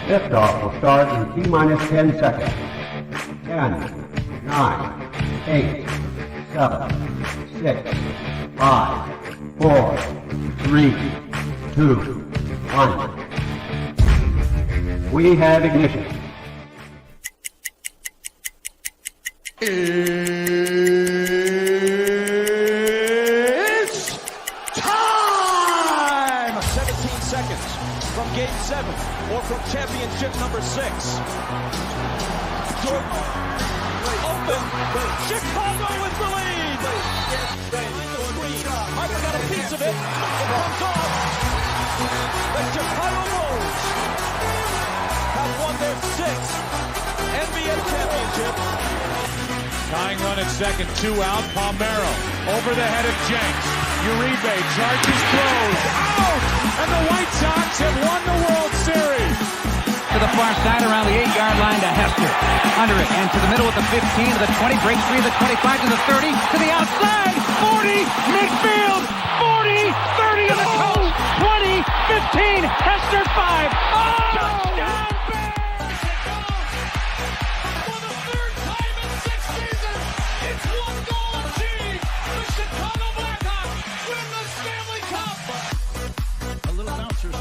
Liftoff will start in T-minus 10 seconds. 10, 9, 8, 7, 6, 5, 4, 3, 2, 1. We have ignition. It's time! 17 seconds from Game 7 or from championship number 6. Jordan open. Chicago with the lead. Harper got a piece of it. It comes off. The Chicago Bulls have won their 6th NBA championship. Tying run at second, 2 out. Palmero over the head of Jenks. Uribe charges, throws, out! And the White Sox have won the World Series. To the far side around the 8-yard line to Hester. Under it and to the middle with the 15 to the 20. Breaks free to the 25 to the 30 to the outside. 40 midfield. 40 30 to the coast. 20 15 Hester 5. Oh! Touchdown!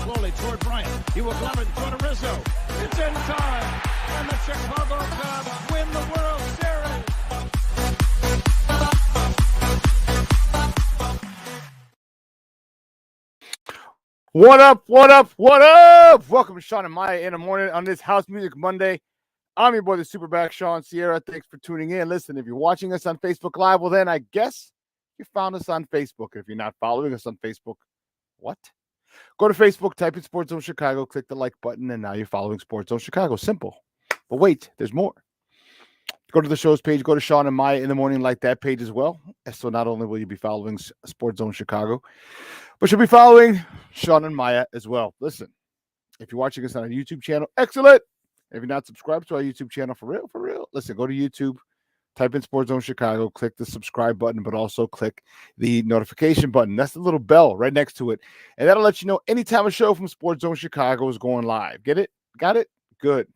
Slowly toward Bryant. He will glove it toward Rizzo. It's in time. And the Chicago Cubs win the World Series. What up? What up? What up? Welcome to Shawn and Maya in the morning on this House Music Monday. I'm your boy, the SuperBack, Shawn Sierra. Thanks for tuning in. Listen, if you're watching us on Facebook Live, well, then I guess you found us on Facebook. If you're not following us on Facebook, what? Go to Facebook, type in Sports Zone Chicago, click the like button, and now you're following Sports Zone Chicago. Simple. But wait, there's more. Go to the show's page, go to Shawn and Maya in the morning, like that page as well. So not only will you be following Sports Zone Chicago, but you'll be following Shawn and Maya as well. Listen, if you're watching us on our YouTube channel, excellent. If you're not subscribed to our YouTube channel, for real, listen, go to YouTube, type in Sports Zone Chicago, click the subscribe button, but also click the notification button. That's the little bell right next to it. And that'll let you know anytime a show from Sports Zone Chicago is going live. Get it? Got it? Good.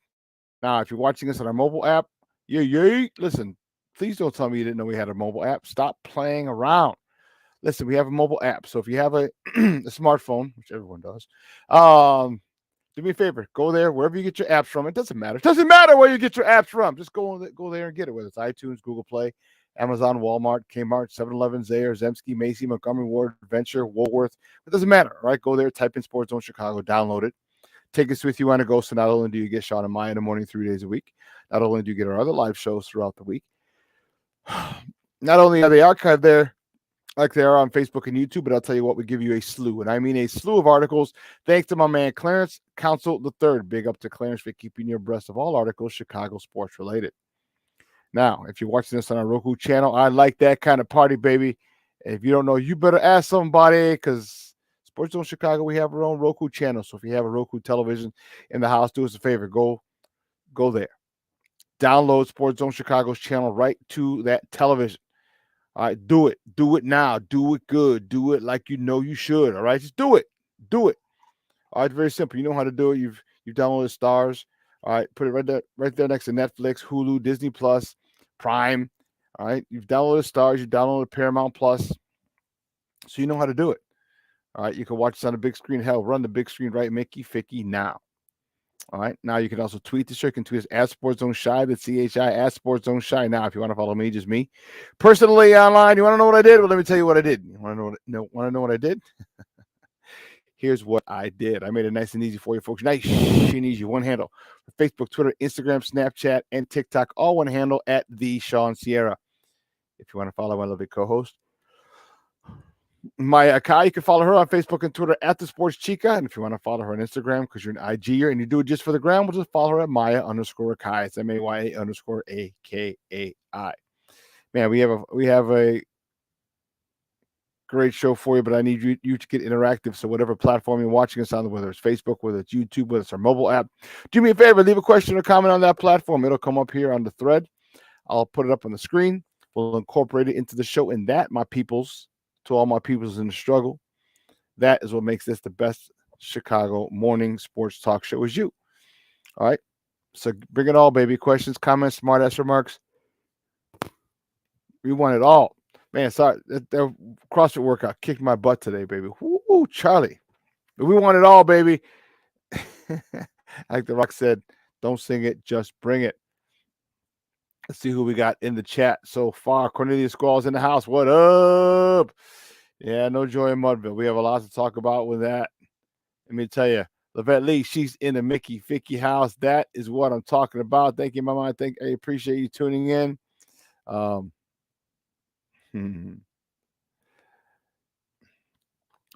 Now, if you're watching us on our mobile app, listen, please don't tell me you didn't know we had a mobile app. Stop playing around. Listen, we have a mobile app. So if you have a smartphone, which everyone does, do me a favor. Go there, wherever you get your apps from. It doesn't matter. It doesn't matter where you get your apps from. Just go there and get it, whether it's iTunes, Google Play, Amazon, Walmart, Kmart, 7-Eleven, Zayre, Zemsky, Macy, Montgomery Ward, Venture, Woolworth. It doesn't matter, all right? Go there, type in Sports Zone Chicago, download it. Take us with you on a go. So not only do you get Shawn and Maya in the morning 3 days a week, not only do you get our other live shows throughout the week, not only are they archived there, like they are on Facebook and YouTube, but I'll tell you what, we give you a slew, and I mean a slew of articles, thanks to my man Clarence Council III. Big up to Clarence for keeping you abreast of all articles Chicago sports related. Now, if you're watching this on our Roku channel, I like that kind of party, baby. If you don't know, you better ask somebody, because Sports Zone Chicago, we have our own Roku channel. So if you have a Roku television in the house, do us a favor, go there. Download Sports Zone Chicago's channel right to that television. All right, do it. Do it now. Do it good. Do it like you know you should. All right, just do it. Do it. All right, very simple. You know how to do it. You've downloaded Stars. All right, put it right there next to Netflix, Hulu, Disney Plus, Prime. All right, you've downloaded Stars. You downloaded Paramount Plus, so you know how to do it. All right, you can watch this on the big screen. Hell, run the big screen right, Mickey Ficky now. All right, now you can also tweet the show. You can tweet us at Sports Zone Shy, that's CHI, at Sports Zone Shy. Now, if you want to follow me, just me. Personally online, you want to know what I did? Well, let me tell you what I did. You want to know what I did? Here's what I did. I made it nice and easy for you folks. Nice and easy. One handle. Facebook, Twitter, Instagram, Snapchat, and TikTok. All one handle at the Shawn Sierra. If you want to follow my lovely co-host, Maya Akai, you can follow her on Facebook and Twitter at the Sports Chica. And if you want to follow her on Instagram because you're an IGer and you do it just for the gram, we'll just follow her at Maya_Akai. It's MAYA_AKAI. Man, we have a great show for you, but I need you to get interactive. So whatever platform you're watching us on, whether it's Facebook, whether it's YouTube, whether it's our mobile app, do me a favor, leave a question or comment on that platform. It'll come up here on the thread. I'll put it up on the screen. We'll incorporate it into the show. And that, my peoples, to all my peoples in the struggle. That is what makes this the best Chicago morning sports talk show is you. All right. So bring it all, baby. Questions, comments, smart ass remarks. We want it all. Man, sorry. That CrossFit workout kicked my butt today, baby. Woo, Charlie. We want it all, baby. Like The Rock said, don't sing it, just bring it. Let's see who we got in the chat so far. Cornelius Squall's in the house. What up? Yeah, no joy in Mudville. We have a lot to talk about with that. Let me tell you, Lavette Lee, she's in the Mickey Ficky house. That is what I'm talking about. Thank you, Mama. I appreciate you tuning in.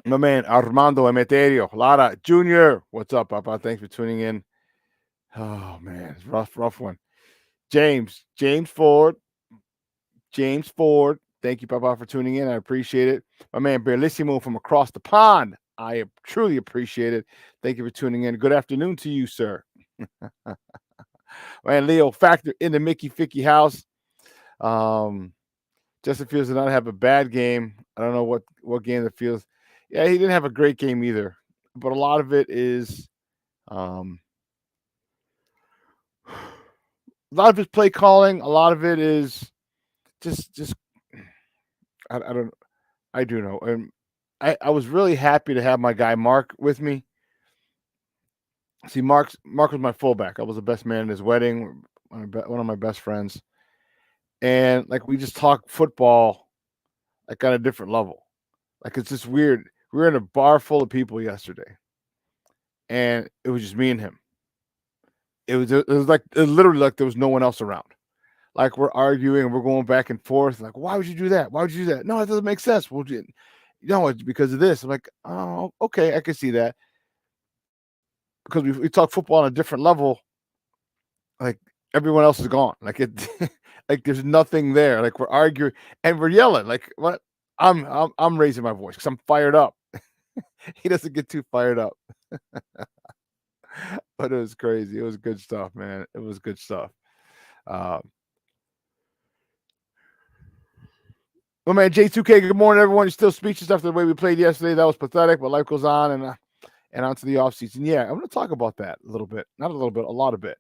My man Armando Emeterio, Lara Jr. What's up, Papa? Thanks for tuning in. Oh man, it's rough one. James Ford. Thank you, Papa, for tuning in. I appreciate it. My man Bellissimo from across the pond. I truly appreciate it. Thank you for tuning in. Good afternoon to you, sir. Man, Leo Factor in the Mickey Ficky house. Justin Fields did not have a bad game. I don't know what game that feels. Yeah, he didn't have a great game either. But a lot of it is a lot of his play calling. A lot of it is just I do know. And I was really happy to have my guy Mark with me. See, Mark was my fullback. I was the best man at his wedding, one of my best friends. And like we just talk football like on a different level. Like it's just weird. We were in a bar full of people yesterday. And it was just me and him. It was literally like there was no one else around. Like we're arguing, we're going back and forth. Like, why would you do that? Why would you do that? No, it doesn't make sense. It's because of this. I'm like, oh, okay, I can see that. Because we talk football on a different level. Like everyone else is gone. Like it, like there's nothing there. Like we're arguing and we're yelling. Like what? I'm raising my voice because I'm fired up. He doesn't get too fired up. But it was crazy. It was good stuff, man. It was good stuff. Oh man, J2K, good morning, everyone. You're still speechless after the way we played yesterday. That was pathetic, but life goes on and on to the offseason. Yeah, I'm going to talk about that a little bit. Not a little bit, a lot of it.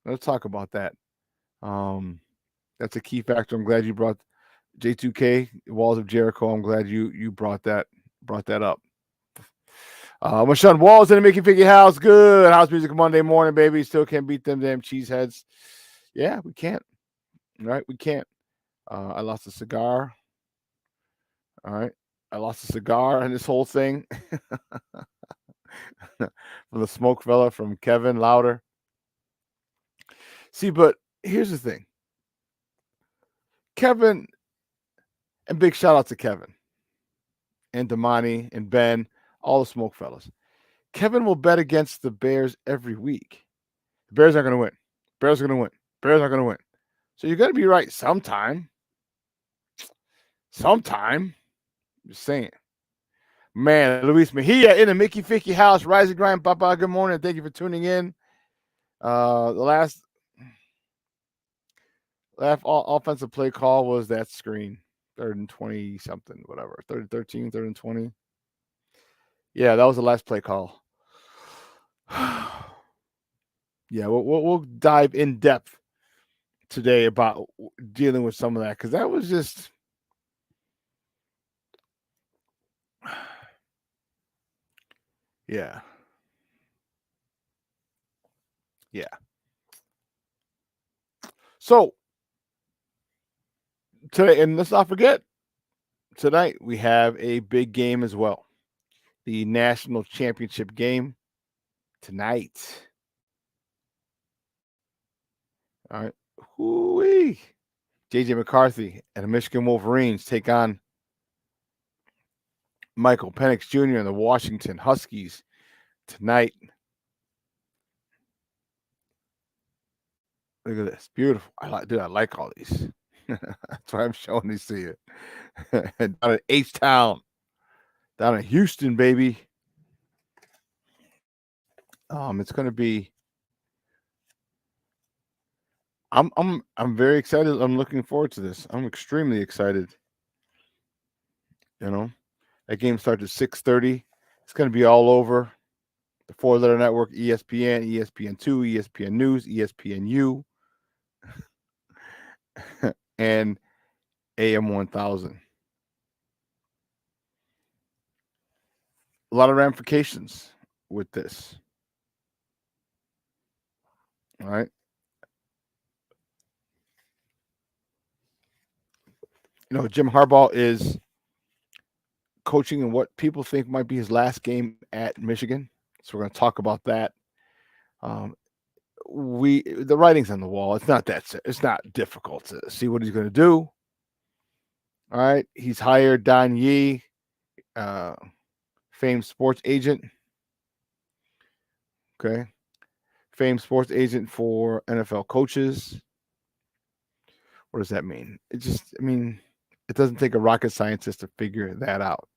Let's talk about that. That's a key factor. I'm glad you brought J2K, Walls of Jericho. I'm glad you brought that up. My son Walls in the Mickey Ficky house. Good. House music Monday morning, baby. Still can't beat them damn cheeseheads. Yeah, we can't. Right? We can't. I lost a cigar. All right. I lost a cigar in this whole thing. From the smoke fella from Kevin Louder. See, but here's the thing. Kevin, and big shout out to Kevin and Damani and Ben, all the smoke fellas. Kevin will bet against the Bears every week. The Bears aren't going to win. Bears are going to win. Bears aren't going to win. So you're going to be right sometime. Just saying. Man, Luis Mejia in the Mickey Ficky house. Rise and grind, Papa. Good morning. Thank you for tuning in. The last offensive play call was that screen. 3rd and 20 something, whatever. 3rd and 13, 3rd and 20. Yeah, that was the last play call. Yeah, we'll dive in depth today about dealing with some of that because that was just yeah. So today, and let's not forget, tonight we have a big game as well. The national championship game tonight. All right. Hoo-wee. JJ McCarthy and the Michigan Wolverines take on Michael Penix Jr. and the Washington Huskies tonight. Look at this. Beautiful. I like all these. That's why I'm showing these to you. Down at H-Town. Down in Houston, baby. It's gonna be I'm very excited. I'm looking forward to this. I'm extremely excited. You know, that game starts at 6:30. It's going to be all over the four-letter network: ESPN, ESPN2, ESPN News, ESPNU, and AM 1000. A lot of ramifications with this. All right. Jim Harbaugh is coaching in what people think might be his last game at Michigan. So we're going to talk about that. The writing's on the wall. It's not difficult to see what he's going to do. All right. He's hired Don Yee, famed sports agent. Okay. Famed sports agent for NFL coaches. What does that mean? It doesn't take a rocket scientist to figure that out.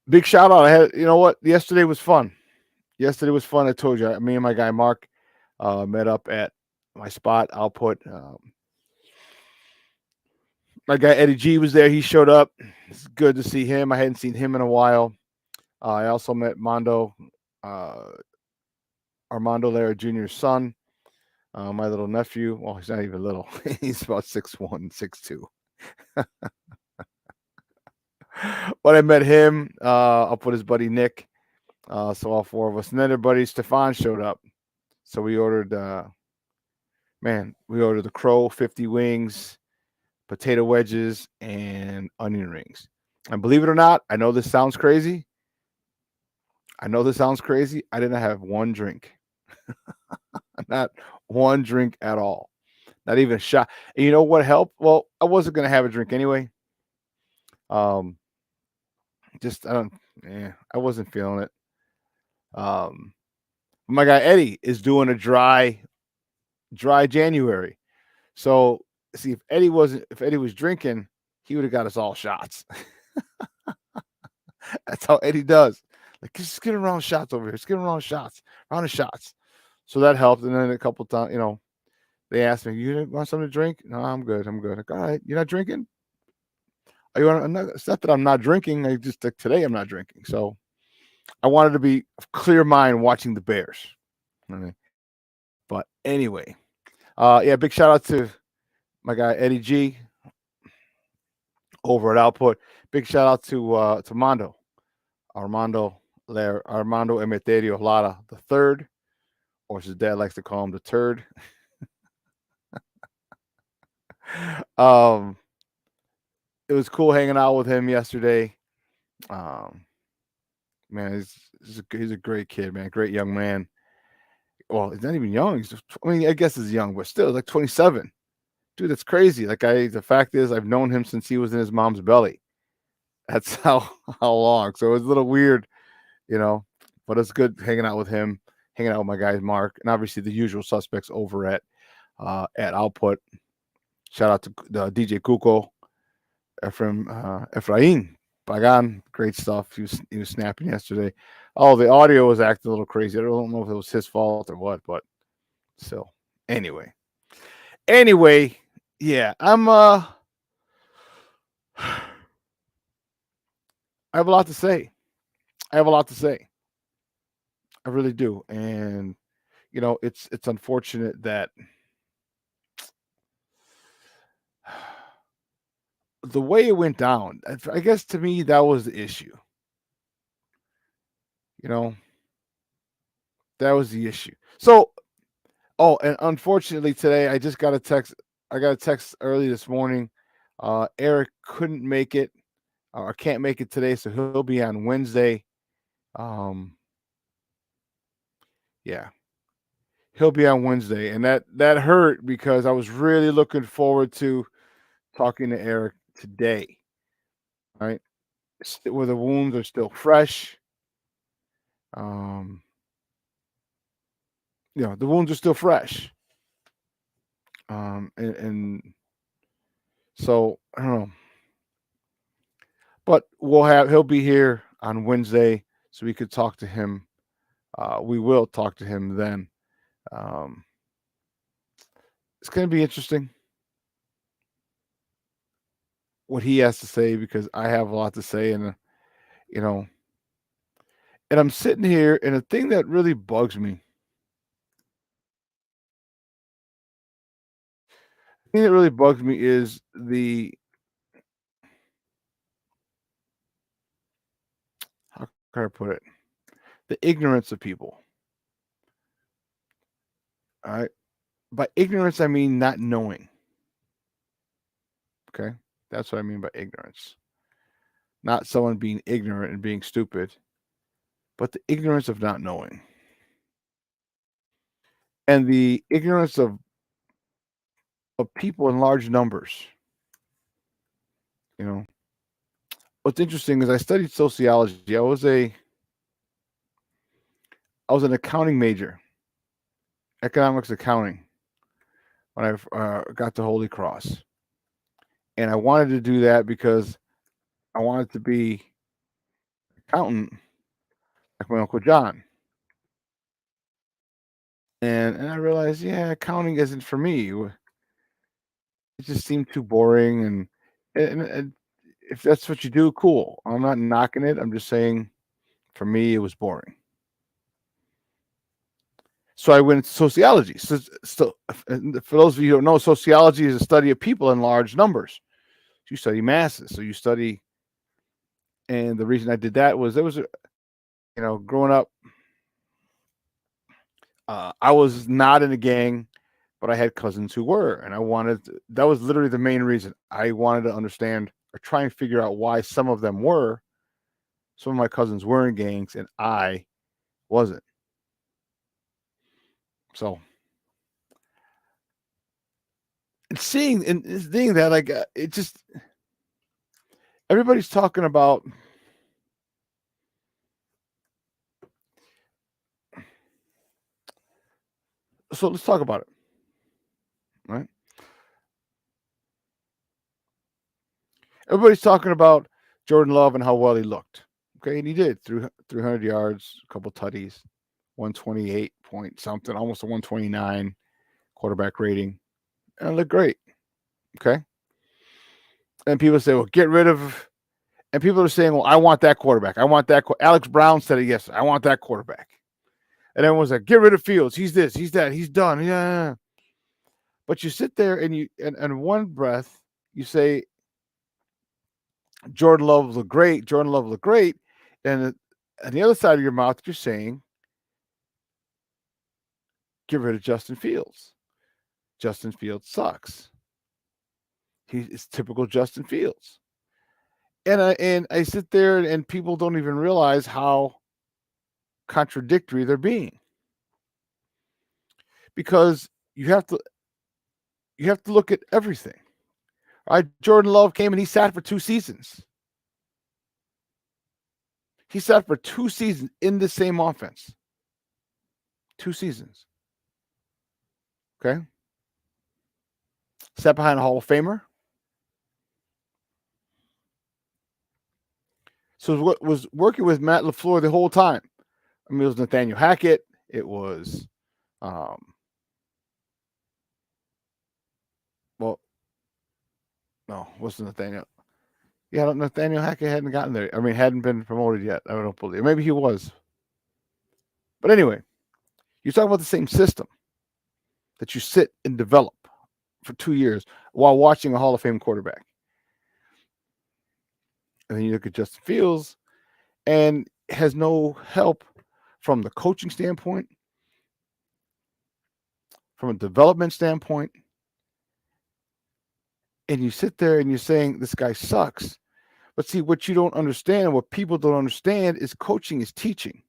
Big shout out. Yesterday was fun. I told you, me and my guy Mark met up at my spot. Output. My guy Eddie G was there. He showed up. It's good to see him. I hadn't seen him in a while. I also met Armando Lara Jr.'s son, my little nephew. Well, he's not even little. He's about 6'1", 6'2". But I met him. I'll put his buddy Nick. So all four of us. And then their buddy Stefan showed up. So we ordered the Crow 50 wings, potato wedges, and onion rings. And believe it or not, I know this sounds crazy. I didn't have one drink. Not one drink at all. Not even a shot. And you know what helped? Well, I wasn't going to have a drink anyway. I wasn't feeling it. My guy Eddie is doing a dry January. So see, if Eddie was drinking, he would have got us all shots. That's how Eddie does. Like, just get around shots over here. Just get around shots. Round of shots. So that helped. And then a couple times, they asked me, "You want something to drink?" "No, I'm good. Like, all right, you're not drinking? It's not that I'm not drinking. I just today I'm not drinking. So I wanted to be of clear mind watching the Bears. Okay. But anyway, big shout out to my guy Eddie G over at Output. Big shout out to Armando Emeterio Lara the third, or as his dad likes to call him, the turd. It was cool hanging out with him yesterday. Man, he's a great kid, man. Great young man. Well, he's not even young. I guess he's young, but still, like 27. Dude, that's crazy. The fact is, I've known him since he was in his mom's belly. That's how long. So it was a little weird, but it's good hanging out with him, hanging out with my guys Mark, and obviously the usual suspects over at Output. Shout out to DJ Kuko, Efrain Pagan, great stuff. He was snapping yesterday. Oh, the audio was acting a little crazy. I don't know if it was his fault or what, but still. Anyway, yeah, I have a lot to say. I really do. And it's unfortunate that the way it went down, I guess to me that was the issue. That was the issue. So, and unfortunately today I just got a text. I got a text early this morning. Eric couldn't make it or can't make it today, so he'll be on Wednesday. Yeah. He'll be on Wednesday, and that hurt because I was really looking forward to talking to Eric today. Right? Where the wounds are still fresh. The wounds are still fresh. And so I don't know. But he'll be here on Wednesday, so we could talk to him. We will talk to him then. It's going to be interesting. what he has to say because I have a lot to say, and and I'm sitting here, and the thing that really bugs me, is how can I put it? The ignorance of people. All right. By ignorance, I mean not knowing. Okay. That's what I mean by ignorance. Not someone being ignorant and being stupid, but the ignorance of not knowing. And the ignorance of people in large numbers. What's interesting is I studied sociology. I was an accounting major, economics accounting, when I got to Holy Cross. And I wanted to do that because I wanted to be an accountant like my Uncle John. And I realized, accounting isn't for me. It just seemed too boring. And if that's what you do, cool. I'm not knocking it. I'm just saying, for me, it was boring. So I went into sociology. So for those of you who don't know, sociology is a study of people in large numbers. You study masses. So you study, and the reason I did that was growing up, I was not in a gang, but I had cousins who were, and that was literally the main reason. I wanted to understand or try and figure out why some of them were. Some of my cousins were in gangs, and I wasn't. So, and seeing that, like, it just, everybody's talking about, so let's talk about it, right? Everybody's talking about Jordan Love and how well he looked. Okay, and he did, 300 yards, a couple tutties, 128 point something, almost a 129 quarterback rating, and it looked great. Okay, and people say, well, get rid of, and people are saying, well, I want that quarterback. I want that. Alex Brown said it yesterday. I want that quarterback. And everyone's like, get rid of Fields. He's this, he's that, he's done. Yeah. But you sit there and in one breath, you say, Jordan Love looked great. Jordan Love looked great. And on the other side of your mouth, you're saying, get rid of Justin Fields. Justin Fields sucks. He's typical Justin Fields. And I sit there and people don't even realize how contradictory they're being. Because you have to look at everything. All right, Jordan Love came and he sat for 2 seasons. He sat for 2 seasons in the same offense. 2 seasons. Okay. Sat behind a Hall of Famer. So was working with Matt LaFleur the whole time. I mean, it was Nathaniel Hackett. It was, well, no, it wasn't Nathaniel. Yeah, Nathaniel Hackett hadn't gotten there. I mean, hadn't been promoted yet. I don't believe. Maybe he was. But anyway, you're talking about the same system that you sit and develop for 2 years while watching a Hall of Fame quarterback. And then you look at Justin Fields and has no help from the coaching standpoint, from a development standpoint. And you sit there and you're saying, this guy sucks. But see, what you don't understand, what people don't understand is coaching is teaching.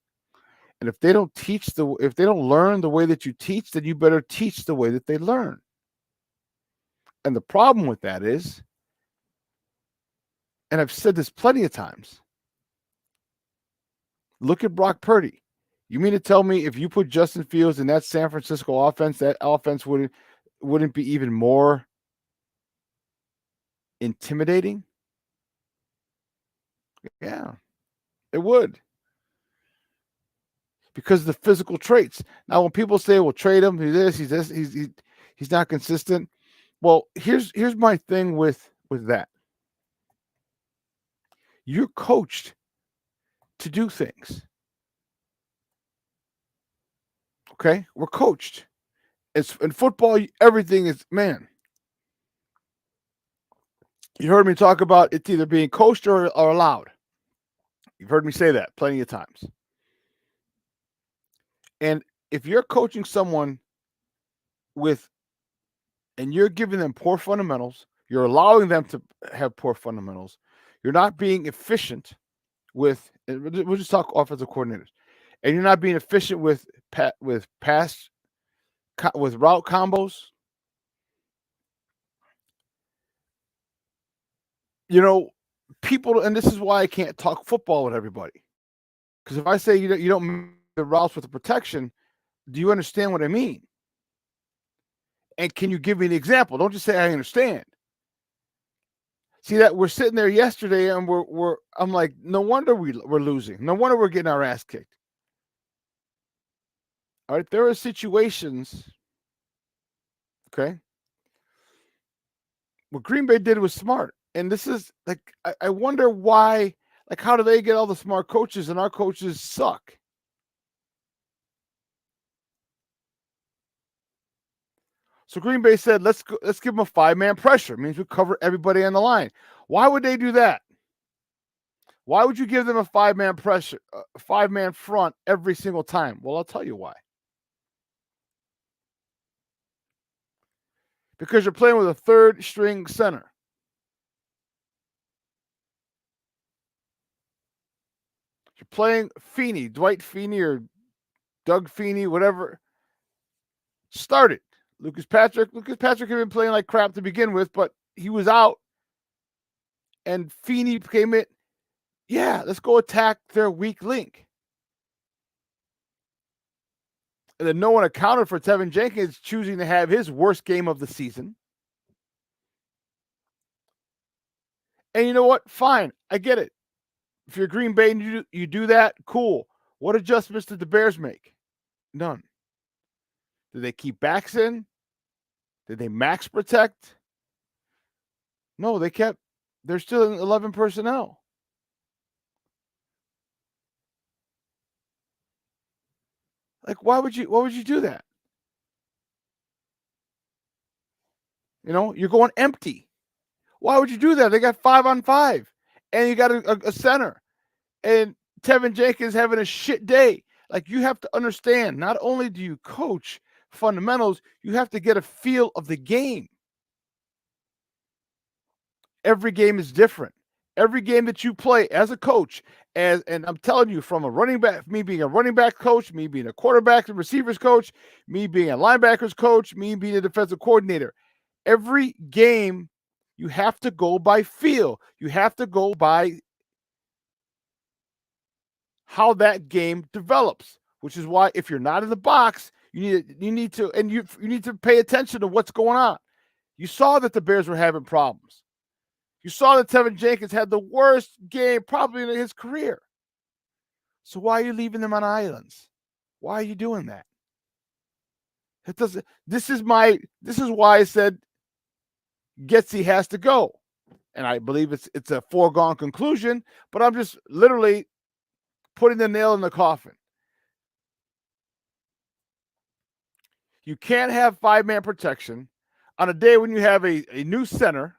And if they don't learn the way that you teach, then you better teach the way that they learn. And the problem with that is, and I've said this plenty of times, look at Brock Purdy. You mean to tell me if you put Justin Fields in that San Francisco offense, that offense wouldn't be even more intimidating? Yeah, it would. Because of the physical traits. Now, when people say, well, trade him, he's not consistent. Well, here's my thing with that. You're coached to do things. Okay? We're coached. It's in football, everything is, man. You heard me talk about it's either being coached or allowed. You've heard me say that plenty of times. And if you're coaching someone and you're giving them poor fundamentals, you're allowing them to have poor fundamentals, you're not being efficient with, we'll just talk offensive coordinators, and you're not being efficient with route combos. People, and this is why I can't talk football with everybody. Because if I say you don't make the routes with the protection, do you understand what I mean? And can you give me an example? Don't just say I understand. See that we're sitting there yesterday and I'm like, no wonder we're losing. No wonder we're getting our ass kicked. All right, there are situations, okay? What Green Bay did was smart. And this is like, I wonder why, like, how do they get all the smart coaches and our coaches suck? So Green Bay said, let's give them a 5-man pressure. It means we cover everybody on the line. Why would they do that? Why would you give them a 5-man pressure, a 5-man front every single time? Well, I'll tell you why. Because you're playing with a third string center. You're playing Feeney, Dwight Feeney or Doug Feeney, whatever. Started. Lucas Patrick had been playing like crap to begin with, but he was out. And Feeney came in. Yeah, let's go attack their weak link. And then no one accounted for Tevin Jenkins choosing to have his worst game of the season. And you know what? Fine. I get it. If you're Green Bay and you do that, cool. What adjustments did the Bears make? None. Did they keep backs in? Did they max protect? No, they're still in 11 personnel. Like, why would you do that? You're going empty. Why would you do that? They got 5-on-5, and you got a center, and Tevin Jenkins having a shit day. Like, you have to understand, not only do you coach fundamentals, you have to get a feel of the game. Every game is different. Every game that you play as a coach, and I'm telling you, from a running back, me being a running back coach, me being a quarterback and receivers coach, me being a linebackers coach, me being a defensive coordinator, every game you have to go by feel. You have to go by how that game develops, which is why if you're not in the box, you need to pay attention to what's going on. You saw that the Bears were having problems. You saw that Tevin Jenkins had the worst game probably in his career. So why are you leaving them on islands? Why are you doing that? This is why I said Getsy has to go. And I believe it's a foregone conclusion, but I'm just literally putting the nail in the coffin. You can't have 5-man protection on a day when you have a new center,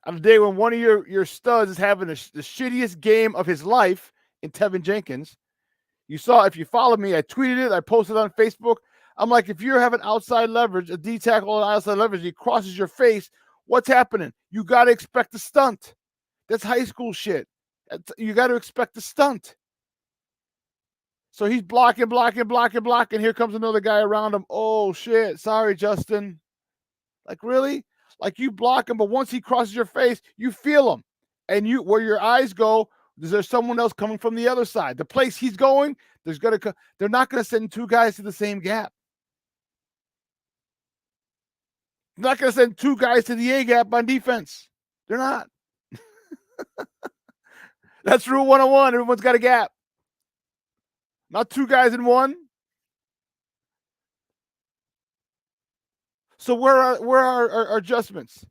on a day when one of your studs is having the shittiest game of his life in Tevin Jenkins. You saw, if you follow me, I tweeted it, I posted it on Facebook. I'm like, if you're having outside leverage, a D tackle on outside leverage, he crosses your face, what's happening? You got to expect a stunt. That's high school shit. You got to expect a stunt. So he's blocking. Here comes another guy around him. Oh, shit. Sorry, Justin. Like, really? Like, you block him, but once he crosses your face, you feel him. And where your eyes go, there's someone else coming from the other side. The place he's going, they're not going to send 2 guys to the same gap. They're not going to send 2 guys to the A gap on defense. They're not. That's rule 101. Everyone's got a gap. Not 2 guys in one. So where are our adjustments?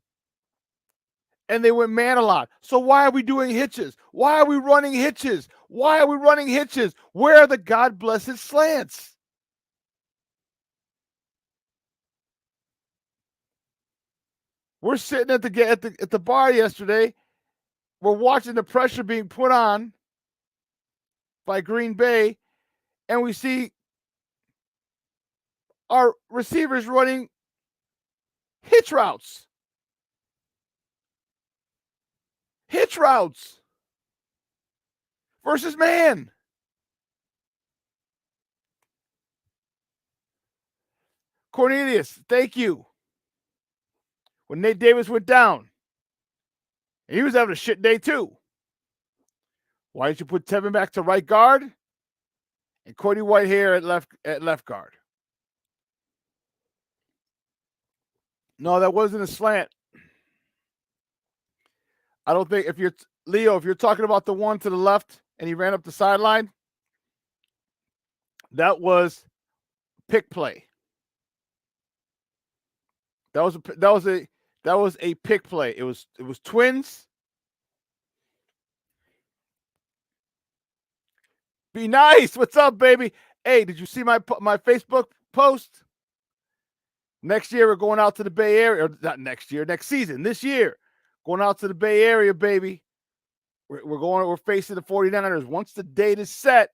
and they went man a lot. So why are we doing hitches? Why are we running hitches? Why are we running hitches? Where are the God blessed slants? We're sitting at the bar yesterday. We're watching the pressure being put on by Green Bay, and we see our receivers running hitch routes. Hitch routes versus man. Cornelius, thank you. When Nate Davis went down, and he was having a shit day too. Why didn't you put Tevin back to right guard and Cody Whitehair at left guard? No, that wasn't a slant. I don't think if you're talking about the one to the left and he ran up the sideline, that was pick play. That was a pick play. It was twins. Be nice. What's up, baby? Hey, did you see my Facebook post? Next year we're going out to the Bay Area. Or not next year, next season. This year, going out to the Bay Area, baby. We're facing the 49ers. Once the date is set,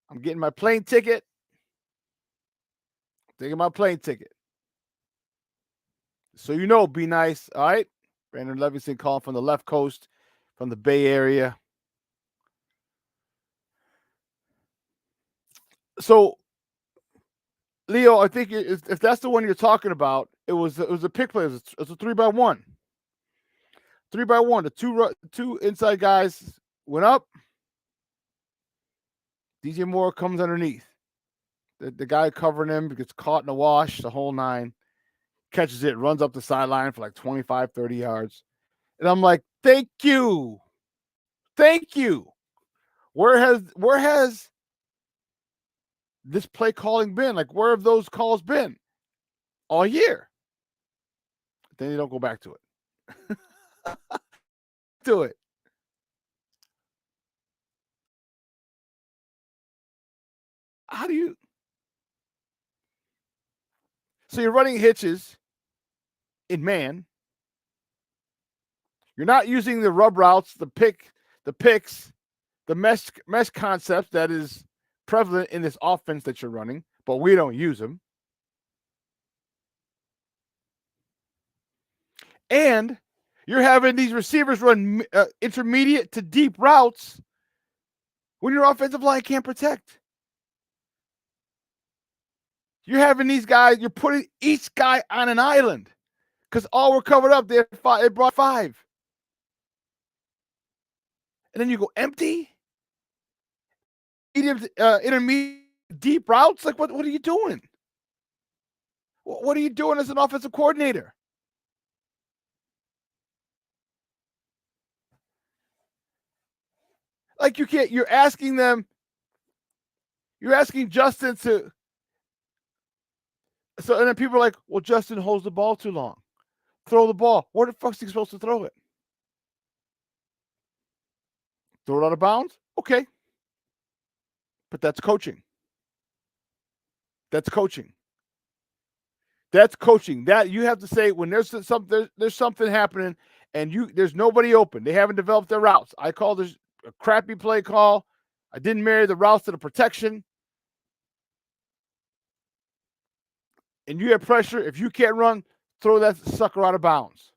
I'm getting my plane ticket. Taking my plane ticket. So you know, be nice. All right. Brandon Levinson calling from the left coast, from the Bay Area. So, Leo, I think if that's the one you're talking about, it was a pick play. It was a 3-by-1. 3-by-1. The two inside guys went up. DJ Moore comes underneath. The guy covering him gets caught in a wash, the whole 9. Catches it, runs up the sideline for like 25, 30 yards. And I'm like, thank you. Thank you. Where has this play calling been? Like, where have those calls been all year? Then you don't go back to it. Do it. How do you? So you're running hitches in man. You're not using the rub routes, the picks, the mesh concept that is prevalent in this offense that you're running, but we don't use them. And you're having these receivers run intermediate to deep routes when your offensive line can't protect. You're having these guys, you're putting each guy on an island because all were covered up. They brought 5. And then you go empty? Intermediate deep routes? Like, what are you doing? What are you doing as an offensive coordinator? Like, you can't, you're asking Justin to, so, and then people are like, well, Justin holds the ball too long. Throw the ball. Where the fuck's he supposed to throw it? Throw it out of bounds? Okay. But that's coaching. That's coaching. That's coaching. That you have to say when there's something happening and there's nobody open. They haven't developed their routes. I call this a crappy play call. I didn't marry the routes to the protection. And you have pressure. If you can't run, throw that sucker out of bounds.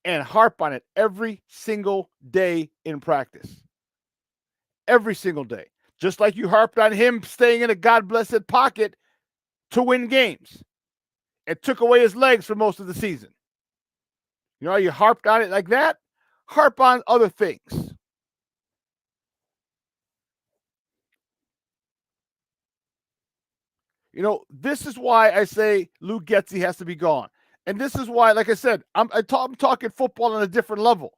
And harp on it every single day in practice. Every single day. Just like you harped on him staying in a God-blessed pocket to win games. It took away his legs for most of the season. You know how you harped on it like that? Harp on other things. You know, this is why I say Lou Getsy has to be gone. And this is why, like I said, I'm talking football on a different level.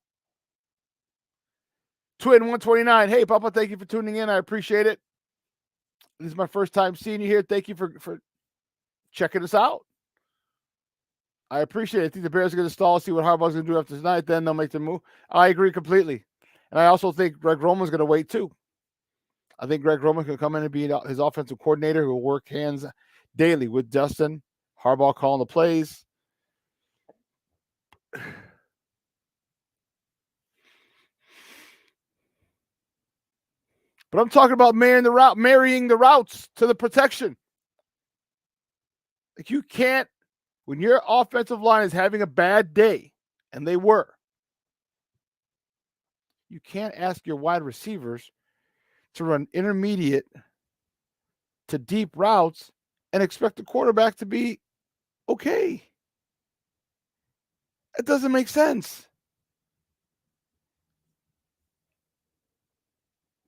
Twin 129. Hey, Papa, thank you for tuning in. I appreciate it. This is my first time seeing you here. Thank you for checking us out. I appreciate it. I think the Bears are going to stall, see what Harbaugh's going to do after tonight. Then they'll make the move. I agree completely. And I also think Greg Roman's going to wait too. I think Greg Roman can come in and be his offensive coordinator who will work hands daily with Dustin. Harbaugh calling the plays. But I'm talking about marrying the routes to the protection. Like you can't, when your offensive line is having a bad day, and they were, you can't ask your wide receivers to run intermediate to deep routes and expect the quarterback to be okay. It doesn't make sense.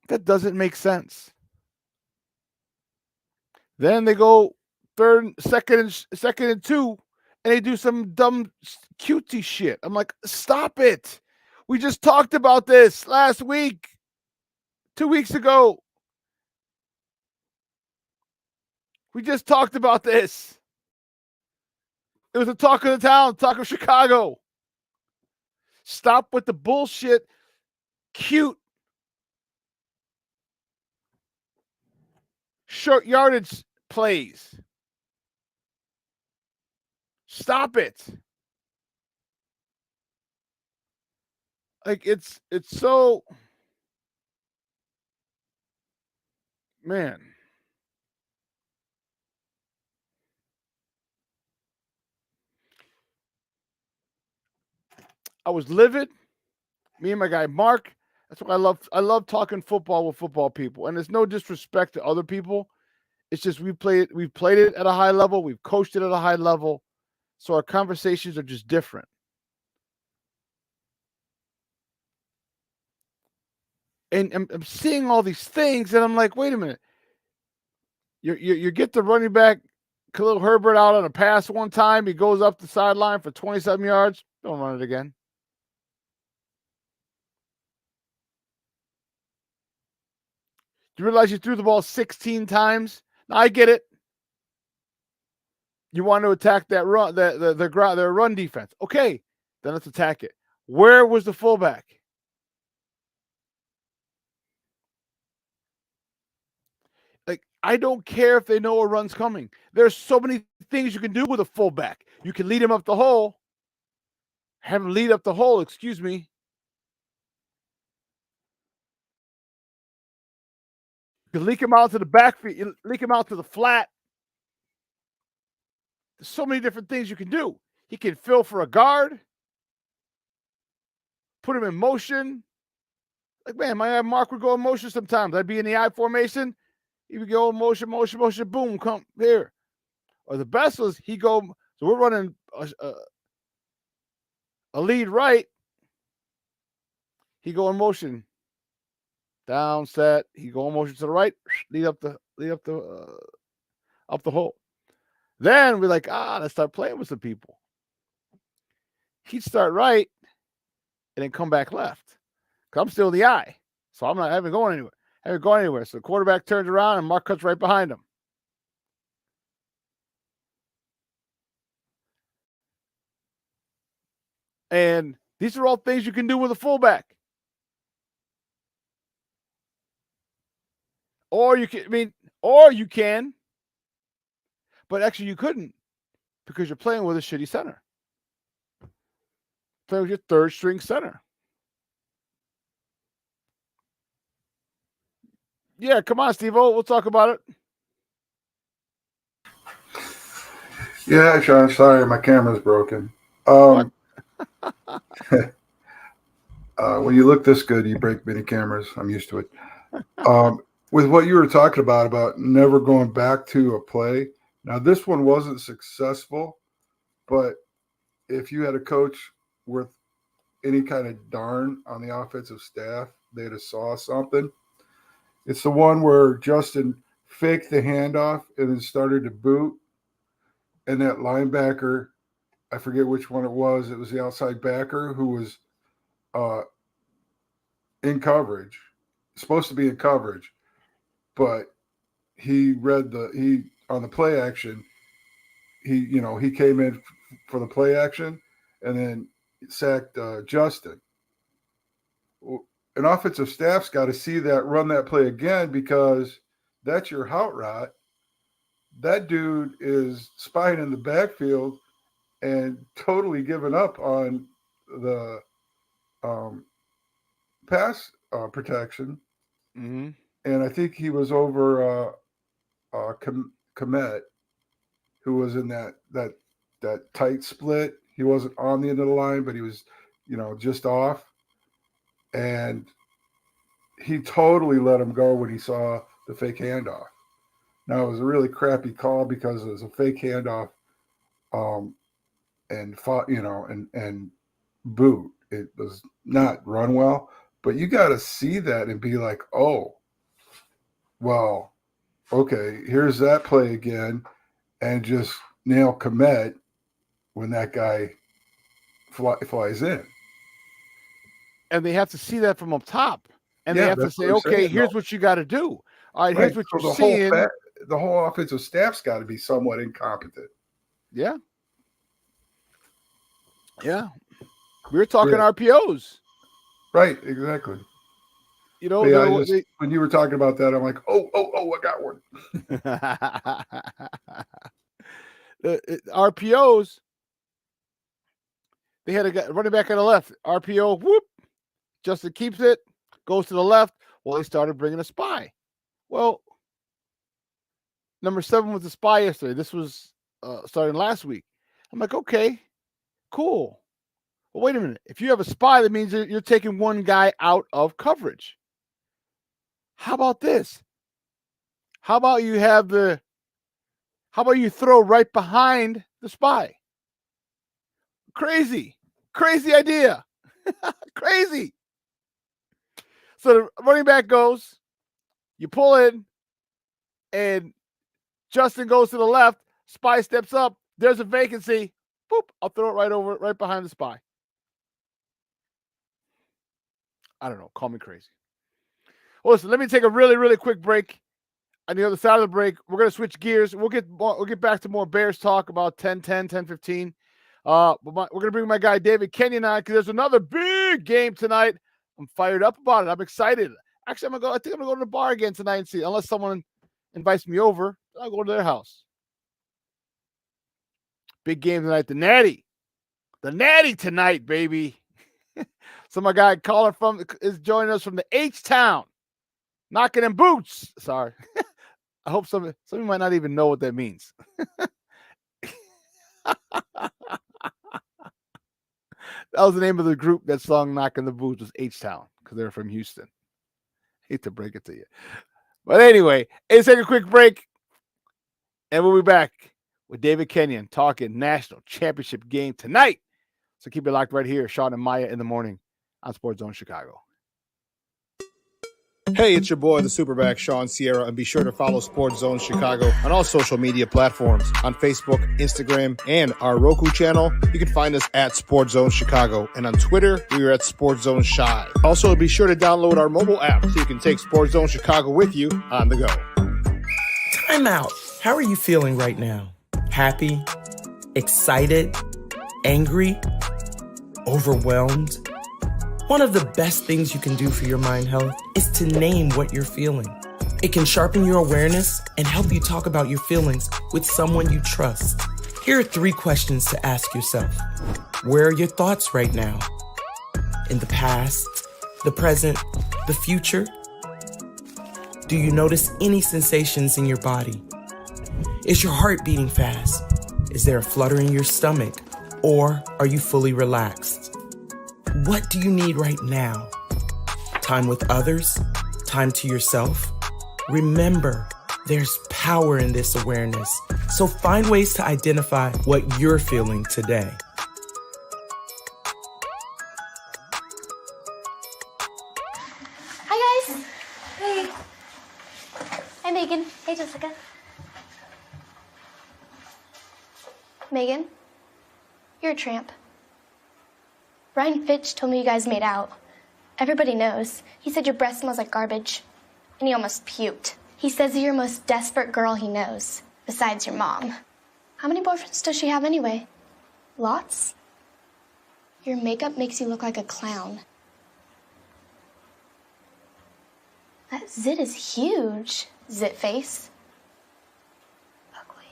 That doesn't make sense. Then they go second and 2, and they do some dumb cutesy shit. I'm like, stop it. We just talked about this last week, 2 weeks ago. We just talked about this. It was a talk of the town, talk of Chicago. Stop with the bullshit, cute, short yardage plays. Stop it. Like it's so, man. I was livid. Me and my guy Mark. That's what I love. I love talking football with football people, and it's no disrespect to other people. It's just we've played it at a high level. We've coached it at a high level, so our conversations are just different. And I'm seeing all these things, and I'm like, wait a minute. You get the running back Khalil Herbert out on a pass one time. He goes up the sideline for 27 yards. Don't run it again. You realize you threw the ball 16 times? Now, I get it. You want to attack that run, their run defense. Okay, then let's attack it. Where was the fullback? Like, I don't care if they know a run's coming. There's so many things you can do with a fullback. You can lead him up the hole. Have him lead up the hole, excuse me. You can leak him out to the backfield, leak him out to the flat. There's so many different things you can do. He can fill for a guard, put him in motion. Like, man, my Mark would go in motion sometimes. I'd be in the I formation. He would go in motion, boom, come here. Or the best was he go, so we're running a lead right. He go in motion. Down, set. He go in motion to the right. Lead up the hole. Then we're like, let's start playing with some people. He'd start right and then come back left. Cause I'm still in the eye. So I haven't gone anywhere. So the quarterback turns around and Mark cuts right behind him. And these are all things you can do with a fullback. Or you can, but actually you couldn't because you're playing with a shitty center. Playing with your third string center. Yeah, come on, Steve-O. We'll talk about it. Yeah, Shawn, sorry, my camera's broken. When you look this good, you break many cameras. I'm used to it. With what you were talking about never going back to a play. Now, this one wasn't successful, but if you had a coach worth any kind of darn on the offensive staff, they'd have saw something. It's the one where Justin faked the handoff and then started to boot. And that linebacker, I forget which one it was the outside backer who was in coverage, supposed to be in coverage, but he on the play action, he came in for the play action, and then sacked Justin. An offensive staff's got to see that, run that play again, because that's your hot route. That dude is spying in the backfield and totally giving up on the pass protection. Mm-hmm. And I think he was over Komet, who was in that tight split. He wasn't on the end of the line, but he was, just off. And he totally let him go when he saw the fake handoff. Now, it was a really crappy call because it was a fake handoff, and boot. It was not run well, but you got to see that and be like, oh, well, okay, here's that play again, and just nail Komet when that guy flies in. And they have to see that from up top. And they have to say, okay, here's what you got to do. All right, here's what you're seeing. The whole offensive staff's got to be somewhat incompetent. Yeah. Yeah. We were talking RPOs. Right, exactly. When you were talking about that, I'm like, oh, I got one. RPOs, they had a running back on the left. RPO, whoop. Justin keeps it, goes to the left. Well, they started bringing a spy. Well, number 7 was the spy yesterday. This was starting last week. I'm like, okay, cool. Well, wait a minute. If you have a spy, that means you're taking one guy out of coverage. How about this? How about you throw right behind the spy? Crazy idea. Crazy. So the running back goes, you pull in, and Justin goes to the left. Spy steps up. There's a vacancy. Boop. I'll throw it right behind the spy. I don't know. Call me crazy. Well, listen, let me take a really, really quick break. On the other side of the break, we're going to switch gears. We'll get back to more Bears talk about 10:15. But we're going to bring my guy David Kenyon on because there's another big game tonight. I'm fired up about it. I'm excited. Actually, I think I'm going to go to the bar again tonight and see. Unless someone invites me over, I'll go to their house. Big game tonight. The Natty tonight, baby. So my guy caller is joining us from the H-Town. Knocking in boots. Sorry. I hope some of you might not even know what that means. That was the name of the group that song Knocking the Boots was H-Town because they're from Houston. Hate to break it to you. But anyway, let's take a quick break. And we'll be back with David Kenyon talking national championship game tonight. So keep it locked right here. Shawn and Maya in the morning on Sports Zone Chicago. Hey, it's your boy, the SuperBack, Shawn Sierra, and be sure to follow Sports Zone Chicago on all social media platforms, on Facebook, Instagram, and our Roku channel. You can find us at Sports Zone Chicago, and on Twitter, we are at Sports Zone Shy. Also, be sure to download our mobile app so you can take Sports Zone Chicago with you on the go. Time out. How are you feeling right now? Happy? Excited? Angry? Overwhelmed? One of the best things you can do for your mind health is to name what you're feeling. It can sharpen your awareness and help you talk about your feelings with someone you trust. Here are 3 questions to ask yourself. Where are your thoughts right now? In the past, the present, the future? Do you notice any sensations in your body? Is your heart beating fast? Is there a flutter in your stomach? Or are you fully relaxed? What do you need right now? Time with others? Time to yourself? Remember, there's power in this awareness. So find ways to identify what you're feeling today. Hi, guys. Hey. Hi, Megan. Hey, Jessica. Megan, you're a tramp. Brian Fitch told me you guys made out. Everybody knows. He said your breath smells like garbage. And he almost puked. He says you're the most desperate girl he knows, besides your mom. How many boyfriends does she have anyway? Lots? Your makeup makes you look like a clown. That zit is huge, zit face. Ugly.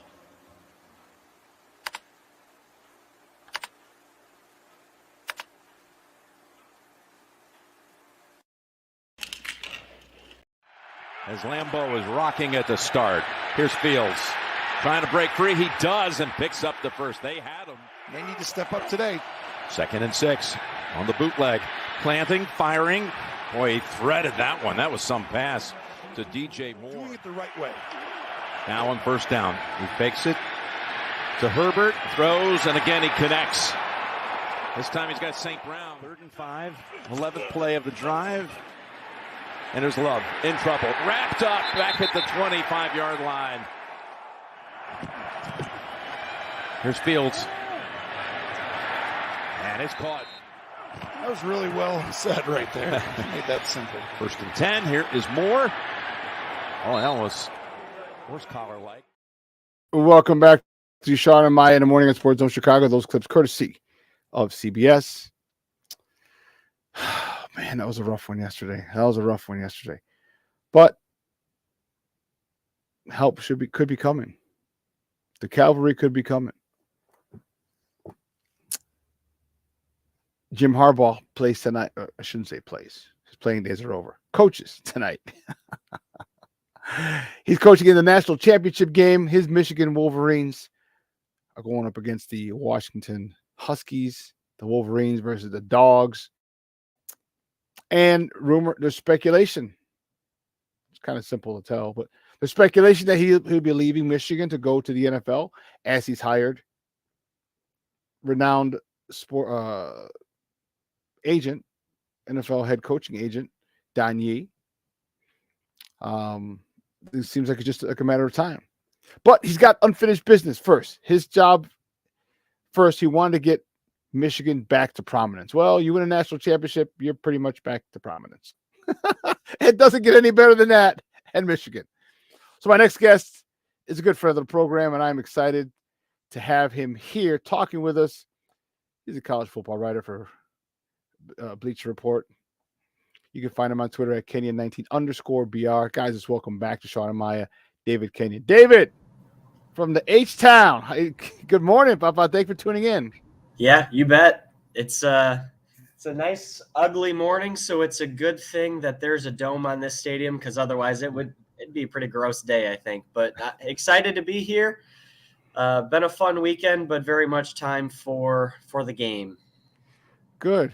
As Lambeau is rocking at the start. Here's Fields trying to break free. He does and picks up the first. They had him. They need to step up today. 2nd and 6 on the bootleg. Planting, firing. Boy, he threaded that one. That was some pass to DJ Moore. Doing it the right way. Now on 1st down. He fakes it to Herbert. Throws, and again he connects. This time he's got St. Brown. 3rd and 5. 11th play of the drive. And there's Love in trouble. Wrapped up back at the 25-yard line. Here's Fields. And it's caught. That was really well said right there. Made that simple. 1st and 10. Here is Moore. Oh, that was horse collar-like. Welcome back to Shawn and Maya in the morning on Sports Zone Chicago. Those clips courtesy of CBS. Man, that was a rough one yesterday. But help could be coming. The cavalry could be coming. Jim Harbaugh plays tonight. I shouldn't say plays. His playing days are over. Coaches tonight. He's coaching in the national championship game. His Michigan Wolverines are going up against the Washington Huskies. The Wolverines versus the Dogs. And there's speculation. It's kind of simple to tell, but there's speculation that he'll be leaving Michigan to go to the NFL as he's hired renowned sport agent, NFL head coaching agent, Don Yee. It seems like it's just like a matter of time. But he's got unfinished business first. His job first, he wanted to get Michigan back to prominence. Well, you win a national championship, you're pretty much back to prominence. It doesn't get any better than that at Michigan. So my next guest is a good friend of the program, and I'm excited to have him here talking with us. He's a college football writer for Bleacher Report. You can find him on Twitter at Kenyon19_BR. Guys, just welcome back to Shawn and Maya, David Kenyon. David, from the H-Town. Good morning, Papa. Thanks for tuning in. Yeah, you bet. It's a nice, ugly morning, so it's a good thing that there's a dome on this stadium, because otherwise it'd be a pretty gross day, I think. But excited to be here. Been a fun weekend, but very much time for the game. Good.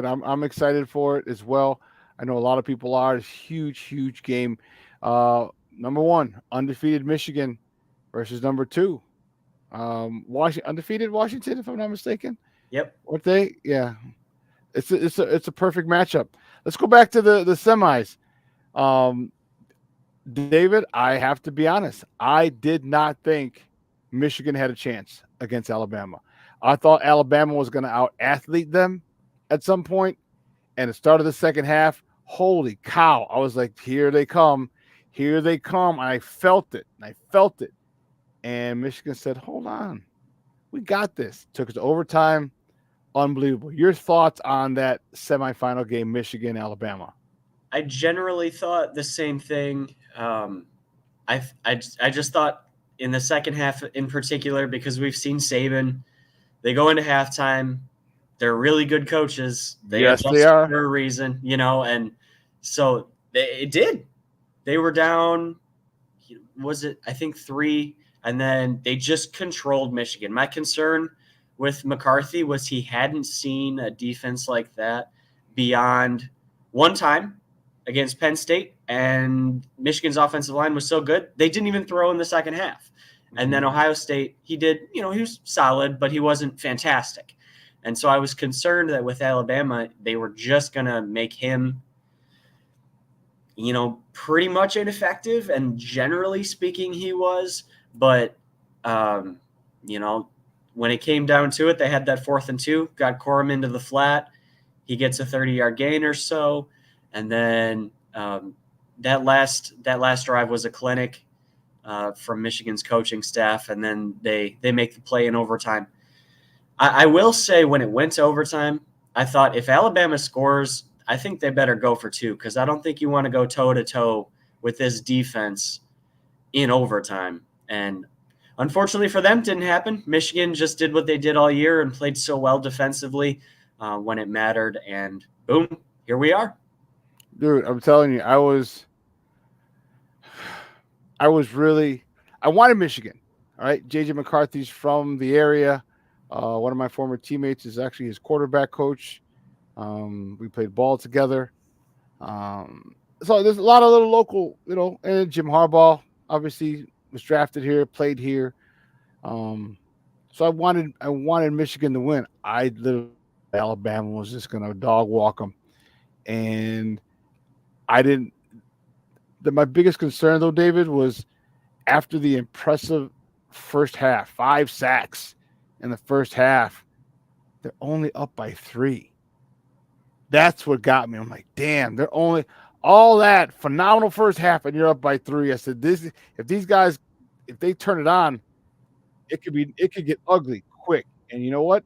I'm excited for it as well. I know a lot of people are. It's a huge game. Number 1, undefeated Michigan versus number 2. Undefeated Washington, if I'm not mistaken. Yep. What they? Yeah. It's a perfect matchup. Let's go back to the semis. David, I have to be honest. I did not think Michigan had a chance against Alabama. I thought Alabama was going to out-athlete them at some point. And the start of the second half, holy cow. I was like, here they come. And I felt it. And Michigan said, hold on. We got this. Took us to overtime. Unbelievable. Your thoughts on that semifinal game, Michigan-Alabama? I generally thought the same thing. I just thought in the second half in particular, because we've seen Saban, they go into halftime. They're really good coaches. They are for a reason, and so it did. They were down, I think 3, and then they just controlled Michigan. My concern with McCarthy was he hadn't seen a defense like that beyond one time against Penn State, and Michigan's offensive line was so good, they didn't even throw in the second half. And then Ohio State, he did, he was solid, but he wasn't fantastic. And so I was concerned that with Alabama, they were just going to make him, pretty much ineffective. And generally speaking, he was. But, when it came down to it, they had that 4th and 2, got Corum into the flat. He gets a 30-yard gain or so. And then that last drive was a clinic from Michigan's coaching staff, and then they make the play in overtime. I will say when it went to overtime, I thought if Alabama scores, I think they better go for 2 because I don't think you want to go toe-to-toe with this defense in overtime. And unfortunately for them, it didn't happen. Michigan just did what they did all year and played so well defensively when it mattered. And boom, here we are. Dude, I'm telling you, I wanted Michigan. All right. JJ McCarthy's from the area. One of my former teammates is actually his quarterback coach. We played ball together. So there's a lot of little local, and Jim Harbaugh obviously was drafted here, played here. So I wanted Michigan to win. I literally Alabama was just going to dog walk them. And I didn't. My biggest concern, though, David, was after the impressive first half, 5 sacks in the first half, they're only up by 3. That's what got me. I'm like, damn, they're only all that phenomenal first half, and you're up by 3. I said, if these guys, if they turn it on, it could get ugly quick. And you know what?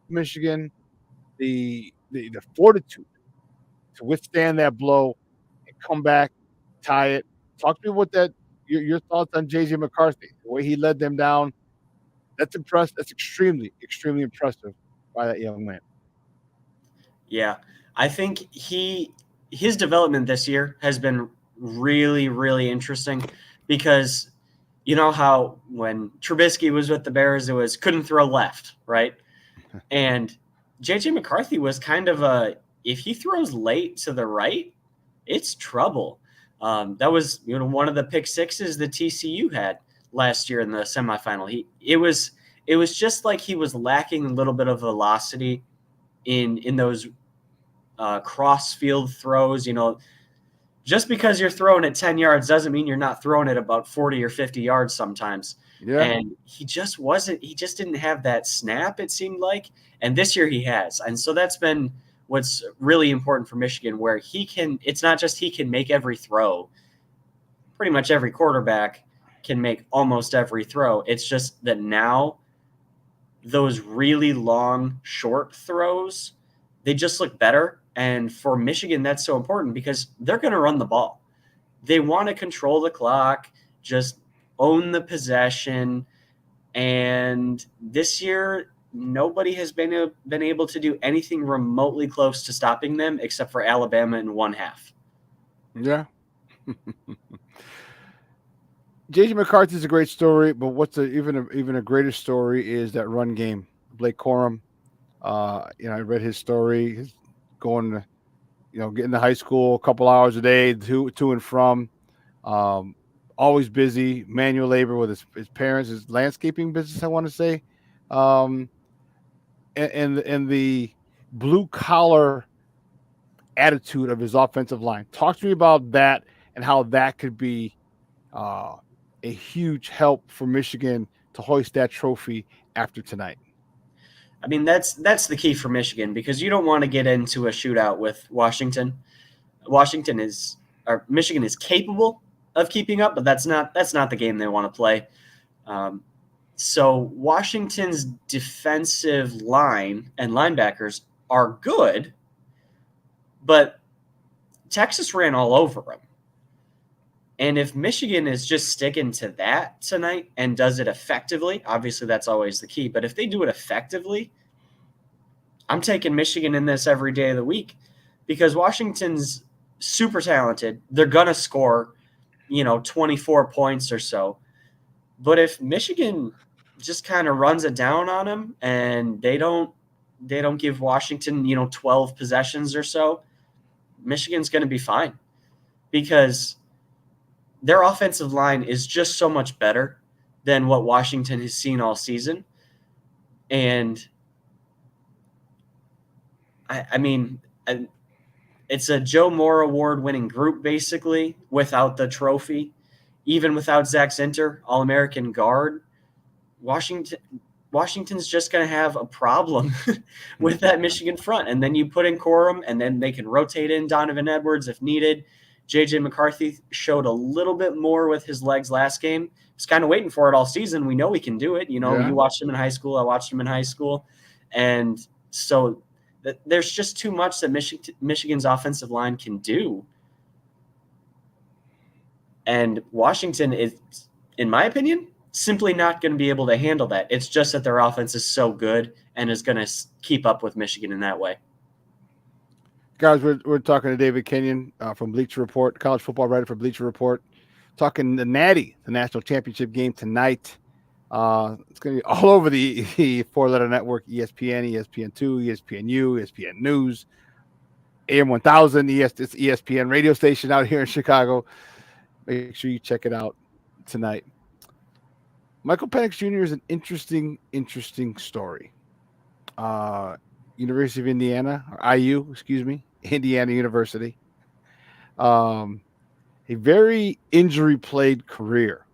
Michigan, the fortitude to withstand that blow and come back, tie it. Talk to me about that. Your thoughts on JJ McCarthy, the way he led them down. That's impressive. That's extremely, extremely impressive by that young man. Yeah, I think his development this year has been really, really interesting because you know how when Trubisky was with the Bears, it was couldn't throw left, right? And JJ McCarthy was kind of if he throws late to the right, it's trouble. That was one of the pick sixes that TCU had last year in the semifinal. It was just like he was lacking a little bit of velocity in those cross field throws. Just because you're throwing it 10 yards doesn't mean you're not throwing it about 40 or 50 yards sometimes. Yeah. And he just didn't have that snap, it seemed like. And this year he has. And so that's been what's really important for Michigan, where it's not just he can make every throw. Pretty much every quarterback can make almost every throw. It's just that now those really long, short throws, they just look better. And for Michigan, that's so important because they're going to run the ball. They want to control the clock, just own the possession. And this year, nobody has been able to do anything remotely close to stopping them except for Alabama in one half. Yeah. JJ McCarthy is a great story, but what's even a greater story is that run game. Blake Corum. I read his story. His going to, getting to high school a couple hours a day, to and from. Always busy, manual labor with his parents, his landscaping business, I want to say. And the blue collar attitude of his offensive line. Talk to me about that and how that could be a huge help for Michigan to hoist that trophy after tonight. I mean, that's the key for Michigan because you don't want to get into a shootout with Washington. Michigan is capable of keeping up, but that's not the game they want to play. So Washington's defensive line and linebackers are good, but Texas ran all over them. And if Michigan is just sticking to that tonight and does it effectively, obviously that's always the key. But if they do it effectively, I'm taking Michigan in this every day of the week because Washington's super talented. They're going to score, 24 points or so. But if Michigan just kind of runs it down on them and they don't give Washington, 12 possessions or so, Michigan's going to be fine because their offensive line is just so much better than what Washington has seen all season. And I mean, it's a Joe Moore award-winning group, basically, without the trophy. Even without Zach Zinter, All-American guard, Washington's just going to have a problem with that Michigan front. And then you put in Corum, and then they can rotate in Donovan Edwards if needed. J.J. McCarthy showed a little bit more with his legs last game. He's kind of waiting for it all season. We know he can do it. You know, You watched him in high school. I watched him in high school. And so there's just too much that Michigan's offensive line can do. And Washington is, in my opinion, simply not going to be able to handle that. It's just that their offense is so good and is going to keep up with Michigan in that way. Guys, we're talking to David Kenyon from Bleacher Report, college football writer for Bleacher Report, talking the Natty, the national championship game tonight. It's going to be all over the four-letter network: ESPN, ESPN2, ESPNU, ESPN News, AM 1000, it's ESPN radio station out here in Chicago. Make sure you check it out tonight. Michael Penix Jr. is an interesting story. University of Indiana, or IU, excuse me, Indiana University. A very injury-plagued career.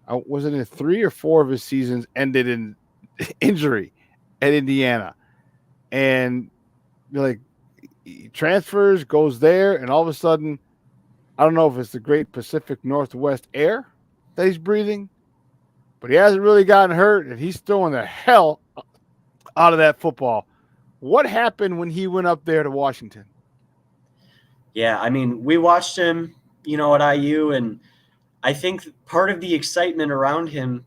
Wasn't it 3 or 4 of his seasons ended in injury at Indiana? And like, he transfers, goes there, and all of a sudden, I don't know if it's the great Pacific Northwest air that he's breathing, but he hasn't really gotten hurt, and he's throwing the hell out of that football. What happened when he went up there to Washington? Yeah, I mean, we watched him, at IU, and I think part of the excitement around him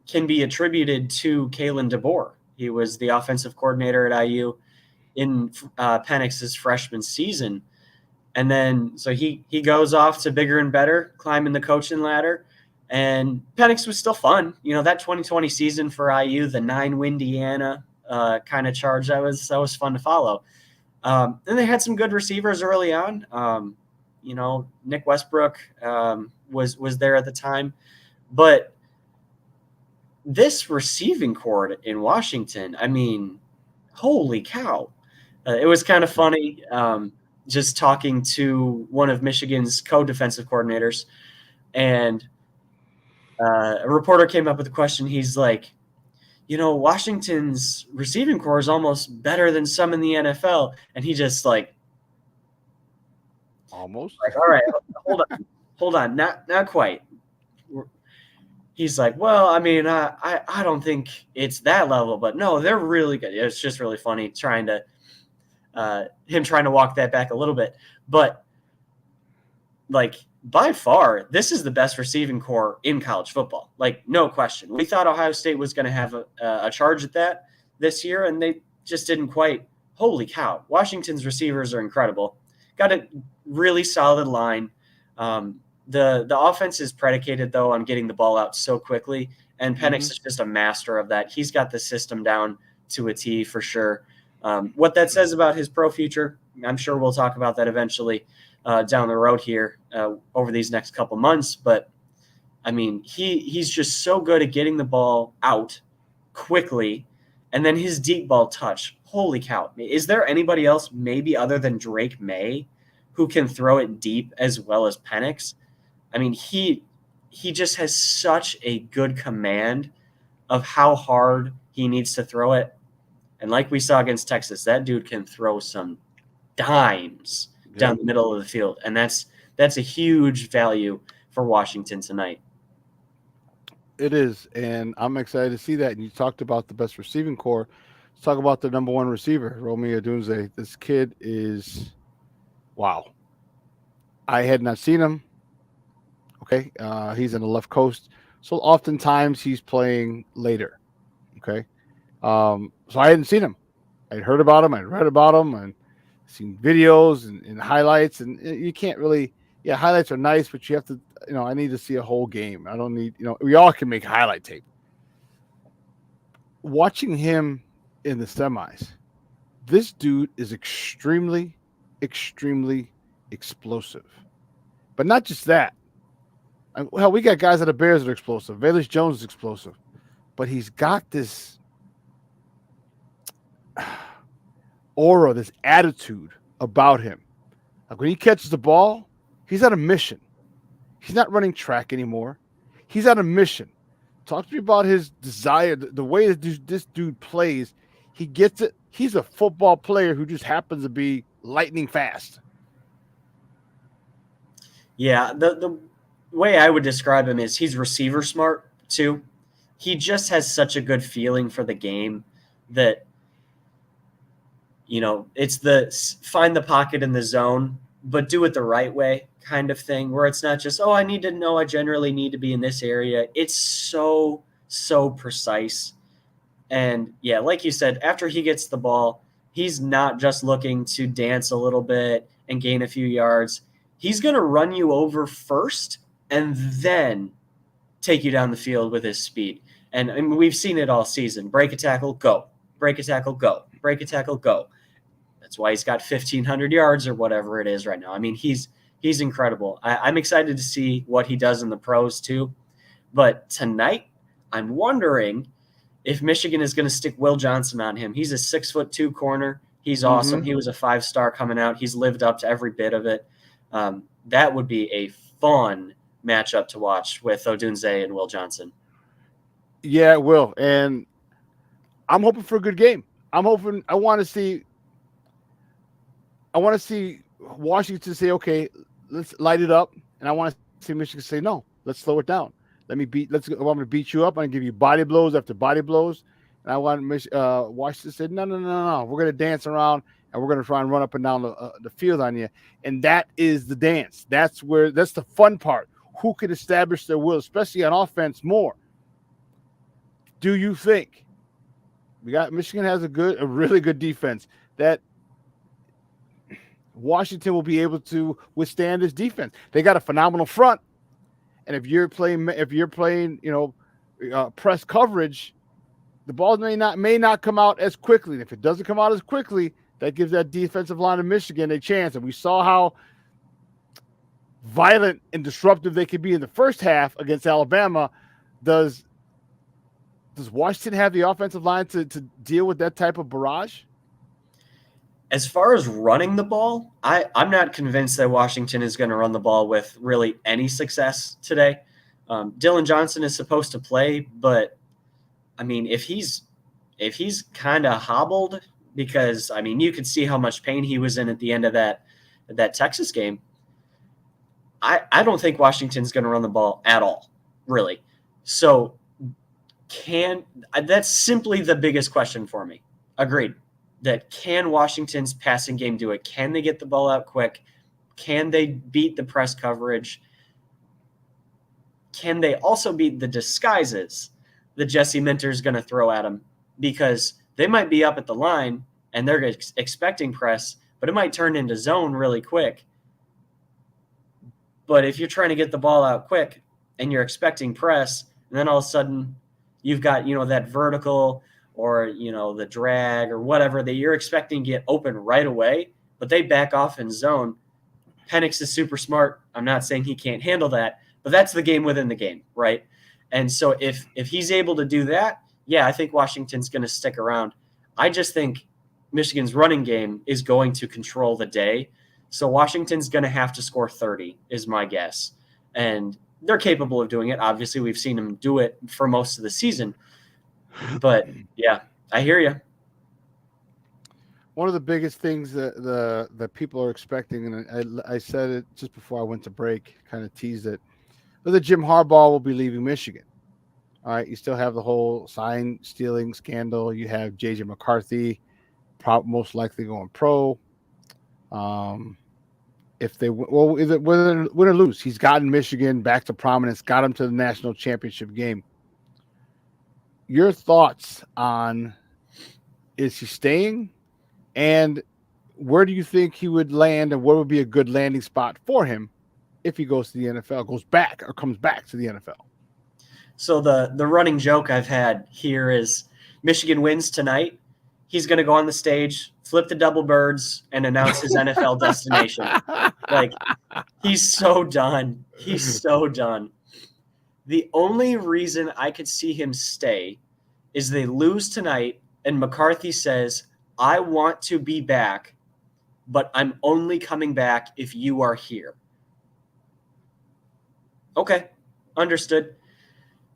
can be attributed to Kalen DeBoer. He was the offensive coordinator at IU in Penix's freshman season. And then so he goes off to bigger and better, climbing the coaching ladder. And Penix was still fun. That 2020 season for IU, the 9-win Indiana kind of charge, that was fun to follow. And they had some good receivers early on. Nick Westbrook was there at the time. But this receiving corps in Washington, I mean, holy cow. It was kind of funny just talking to one of Michigan's co-defensive coordinators. And a reporter came up with a question. He's like, Washington's receiving corps is almost better than some in the NFL. And he just almost like, all right, hold on. Not quite. He's like, well, I mean, I don't think it's that level, but no, they're really good. It's just really funny trying to walk that back a little bit. But by far, this is the best receiving corps in college football. No question. We thought Ohio State was going to have a charge at that this year, and they just didn't quite. Holy cow. Washington's receivers are incredible. Got a really solid line. The offense is predicated, though, on getting the ball out so quickly, and Penix is just a master of that. He's got the system down to a T for sure. What that says about his pro future, I'm sure we'll talk about that eventually down the road here over these next couple months. But, I mean, he's just so good at getting the ball out quickly, and then his deep ball touch. Holy cow. Is there anybody else, maybe other than Drake May, who can throw it deep as well as Penix? I mean, he just has such a good command of how hard he needs to throw it. And like we saw against Texas, that dude can throw some dimes down the middle of the field. And that's a huge value for Washington tonight. It is, and I'm excited to see that. And you talked about the best receiving corps. Let's talk about the number one receiver, Romeo Odunze. This kid is, wow. I had not seen him. Okay, he's in the left coast, so oftentimes he's playing later. Okay, so I hadn't seen him. I'd heard about him. I'd read about him, and seen videos and highlights. And you can't really, highlights are nice, but you have to, I need to see a whole game. I don't need, we all can make highlight tape. Watching him in the semis, this dude is extremely, extremely explosive. But not just that. Well, we got guys at the Bears that are explosive. Velus Jones is explosive. But he's got this aura, this attitude about him. Like when he catches the ball, he's on a mission. He's not running track anymore. He's on a mission. Talk to me about his desire, the way that this dude plays. He gets it. He's a football player who just happens to be lightning fast. Yeah, the way I would describe him is he's receiver smart too. He just has such a good feeling for the game that, it's the find the pocket in the zone, but do it the right way kind of thing, where it's not just, oh, I need to know I generally need to be in this area. It's so precise. And yeah, like you said, after he gets the ball, he's not just looking to dance a little bit and gain a few yards. He's going to run you over first and then take you down the field with his speed. And we've seen it all season. Break a tackle, go. Break a tackle, go. Break a tackle, go. That's why he's got 1,500 yards or whatever it is right now. I mean, he's incredible. I'm excited to see what he does in the pros too. But tonight, I'm wondering if Michigan is going to stick Will Johnson on him. He's a 6'2" corner. He's awesome. He was a 5-star coming out. He's lived up to every bit of it. That would be a fun matchup to watch with Odunze and Will Johnson. Yeah, it will. And I'm hoping for a good game. I want to see Washington say, okay, let's light it up. And I want to see Michigan say, no, let's slow it down. I'm going to beat you up. I'm going to give you body blows after body blows. And I want Washington to say, no. We're going to dance around and we're going to try and run up and down the field on you. And that is the dance. That's the fun part. Who can establish their will, especially on offense, more? Do you think Michigan has a really good defense that Washington will be able to withstand this defense? They got a phenomenal front. And if you're playing, press coverage, the ball may not come out as quickly. And if it doesn't come out as quickly, that gives that defensive line of Michigan a chance. And we saw how violent and disruptive they could be in the first half against Alabama. Does Washington have the offensive line to deal with that type of barrage? As far as running the ball, I'm not convinced that Washington is going to run the ball with really any success today. Dylan Johnson is supposed to play, but I mean, if he's kind of hobbled, because I mean, you could see how much pain he was in at the end of that Texas game. I don't think Washington's going to run the ball at all, really. So that's simply the biggest question for me. Agreed. That can Washington's passing game do it? Can they get the ball out quick? Can they beat the press coverage? Can they also beat the disguises that Jesse Minter is going to throw at them? Because they might be up at the line and they're expecting press, but it might turn into zone really quick. But if you're trying to get the ball out quick and you're expecting press, and then all of a sudden you've got, that vertical or, the drag or whatever that you're expecting to get open right away, but they back off in zone. Penix is super smart. I'm not saying he can't handle that, but that's the game within the game, right? And so if he's able to do that, yeah, I think Washington's going to stick around. I just think Michigan's running game is going to control the day. So Washington's going to have to score 30 is my guess. And they're capable of doing it. Obviously, we've seen them do it for most of the season. But, yeah, I hear you. One of the biggest things that people are expecting, and I said it just before I went to break, kind of teased it, that Jim Harbaugh will be leaving Michigan. All right, you still have the whole sign stealing scandal. You have J.J. McCarthy, most likely going pro. If they win or lose, he's gotten Michigan back to prominence, got him to the national championship game. Your thoughts on, is he staying, and where do you think he would land, and what would be a good landing spot for him if he goes to the NFL, comes back to the NFL? So the running joke I've had here is Michigan wins tonight. He's going to go on the stage, flip the double birds, and announce his NFL destination. Like, he's so done. He's so done. The only reason I could see him stay is they lose tonight and McCarthy says, I want to be back, but I'm only coming back if you are here. Okay, understood.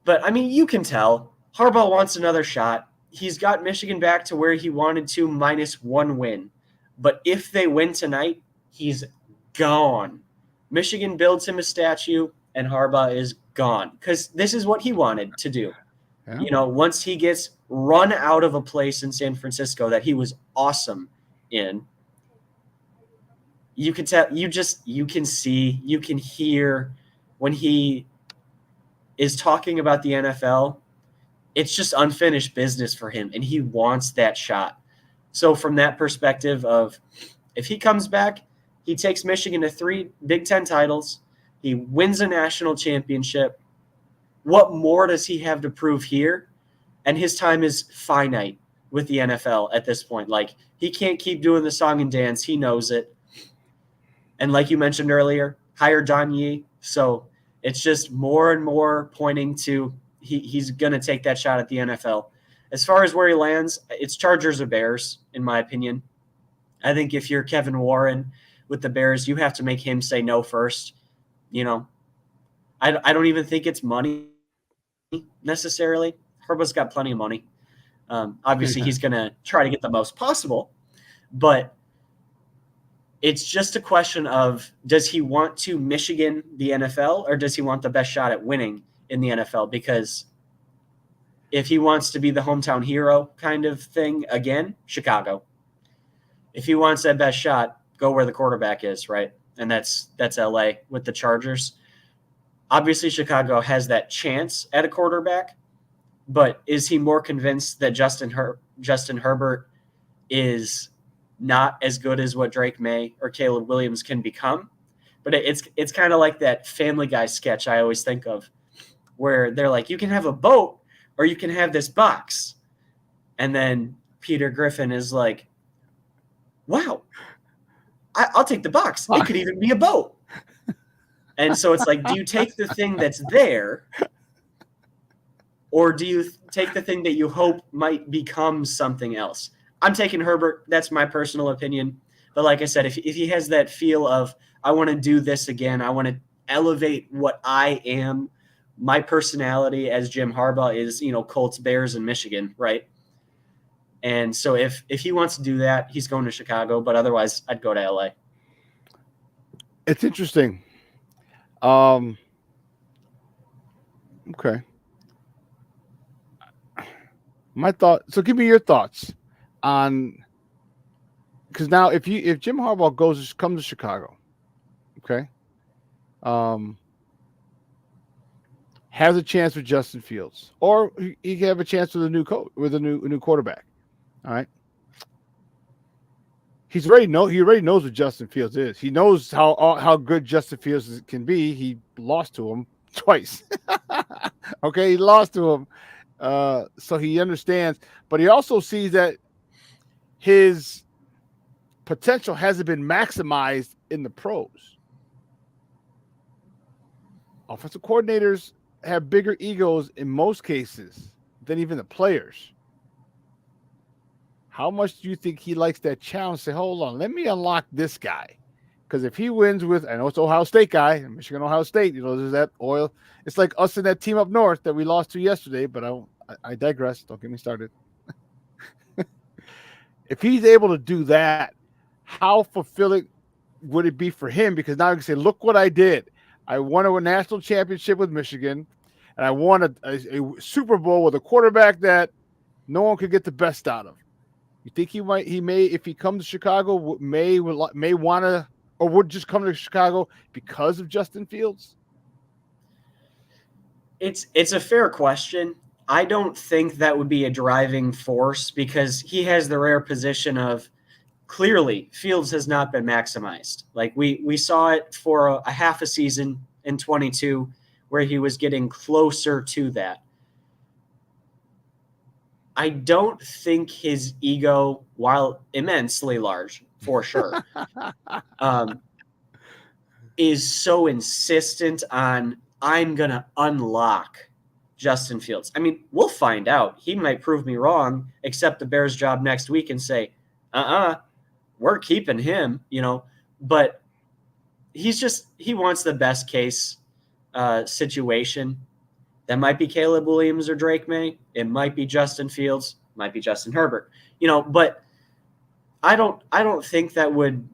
But, I mean, you can tell. Harbaugh wants another shot. He's got Michigan back to where he wanted to, minus one win. But if they win tonight, he's gone. Michigan builds him a statue, and Harbaugh is gone because this is what he wanted to do. Yeah. You know, once he gets run out of a place in San Francisco that he was awesome in, you can tell, you can see, you can hear when he is talking about the NFL, it's just unfinished business for him, and he wants that shot. So from that perspective of if he comes back, he takes Michigan to 3 Big Ten titles, he wins a national championship. What more does he have to prove here? And his time is finite with the NFL at this point. Like, he can't keep doing the song and dance. He knows it. And like you mentioned earlier, hire John Yee. So it's just more and more pointing to he's going to take that shot at the NFL. As far as where he lands, it's Chargers or Bears, in my opinion. I think if you're Kevin Warren with the Bears, you have to make him say no first. You know, I don't even think it's money necessarily. Herbaugh's got plenty of money. Obviously, he's going to try to get the most possible. But it's just a question of, does he want to Michigan the NFL, or does he want the best shot at winning in the NFL? Because if he wants to be the hometown hero kind of thing, again, Chicago. If he wants that best shot, go where the quarterback is, right? And that's LA with the Chargers. Obviously, Chicago has that chance at a quarterback, but is he more convinced that Justin Herbert is not as good as what Drake May or Caleb Williams can become? But it's kind of like that Family Guy sketch I always think of, where they're like, you can have a boat or you can have this box. And then Peter Griffin is like, wow, I'll take the box. It could even be a boat. And so it's like, do you take the thing that's there, or do you take the thing that you hope might become something else? I'm taking Herbert. That's my personal opinion. But like I said, if he has that feel of, I want to do this again, I want to elevate what I am, my personality as Jim Harbaugh is, Colts, Bears, and Michigan, right? And so if he wants to do that, he's going to Chicago. But otherwise, I'd go to LA. It's interesting. Okay. My thought. So give me your thoughts on, because now if Jim Harbaugh comes to Chicago, okay, has a chance with Justin Fields, or he can have a chance with a new coach, with a new quarterback. All right. He already knows what Justin Fields is. He knows how good Justin Fields can be. He lost to him twice. Okay, he lost to him. So he understands, but he also sees that his potential hasn't been maximized in the pros. Offensive coordinators have bigger egos in most cases than even the players. How much do you think he likes that challenge? Say, hold on, let me unlock this guy. Because if he wins with, I know it's Ohio State guy, Michigan, Ohio State, there's that oil. It's like us in that team up north that we lost to yesterday, but I digress. Don't get me started. If he's able to do that, how fulfilling would it be for him? Because now he can say, look what I did. I won a national championship with Michigan, and I won a Super Bowl with a quarterback that no one could get the best out of. You think he may, if he comes to Chicago, may want to, or would just come to Chicago because of Justin Fields? It's a fair question. I don't think that would be a driving force, because he has the rare position of, clearly Fields has not been maximized. Like we saw it for a half a season in 22 where he was getting closer to that. I don't think his ego, while immensely large for sure, is so insistent on, I'm going to unlock Justin Fields. I mean, we'll find out. He might prove me wrong, accept the Bears job next week and say, we're keeping him, but he wants the best case situation. That might be Caleb Williams or Drake May. It might be Justin Fields, might be Justin Herbert, but I don't think that would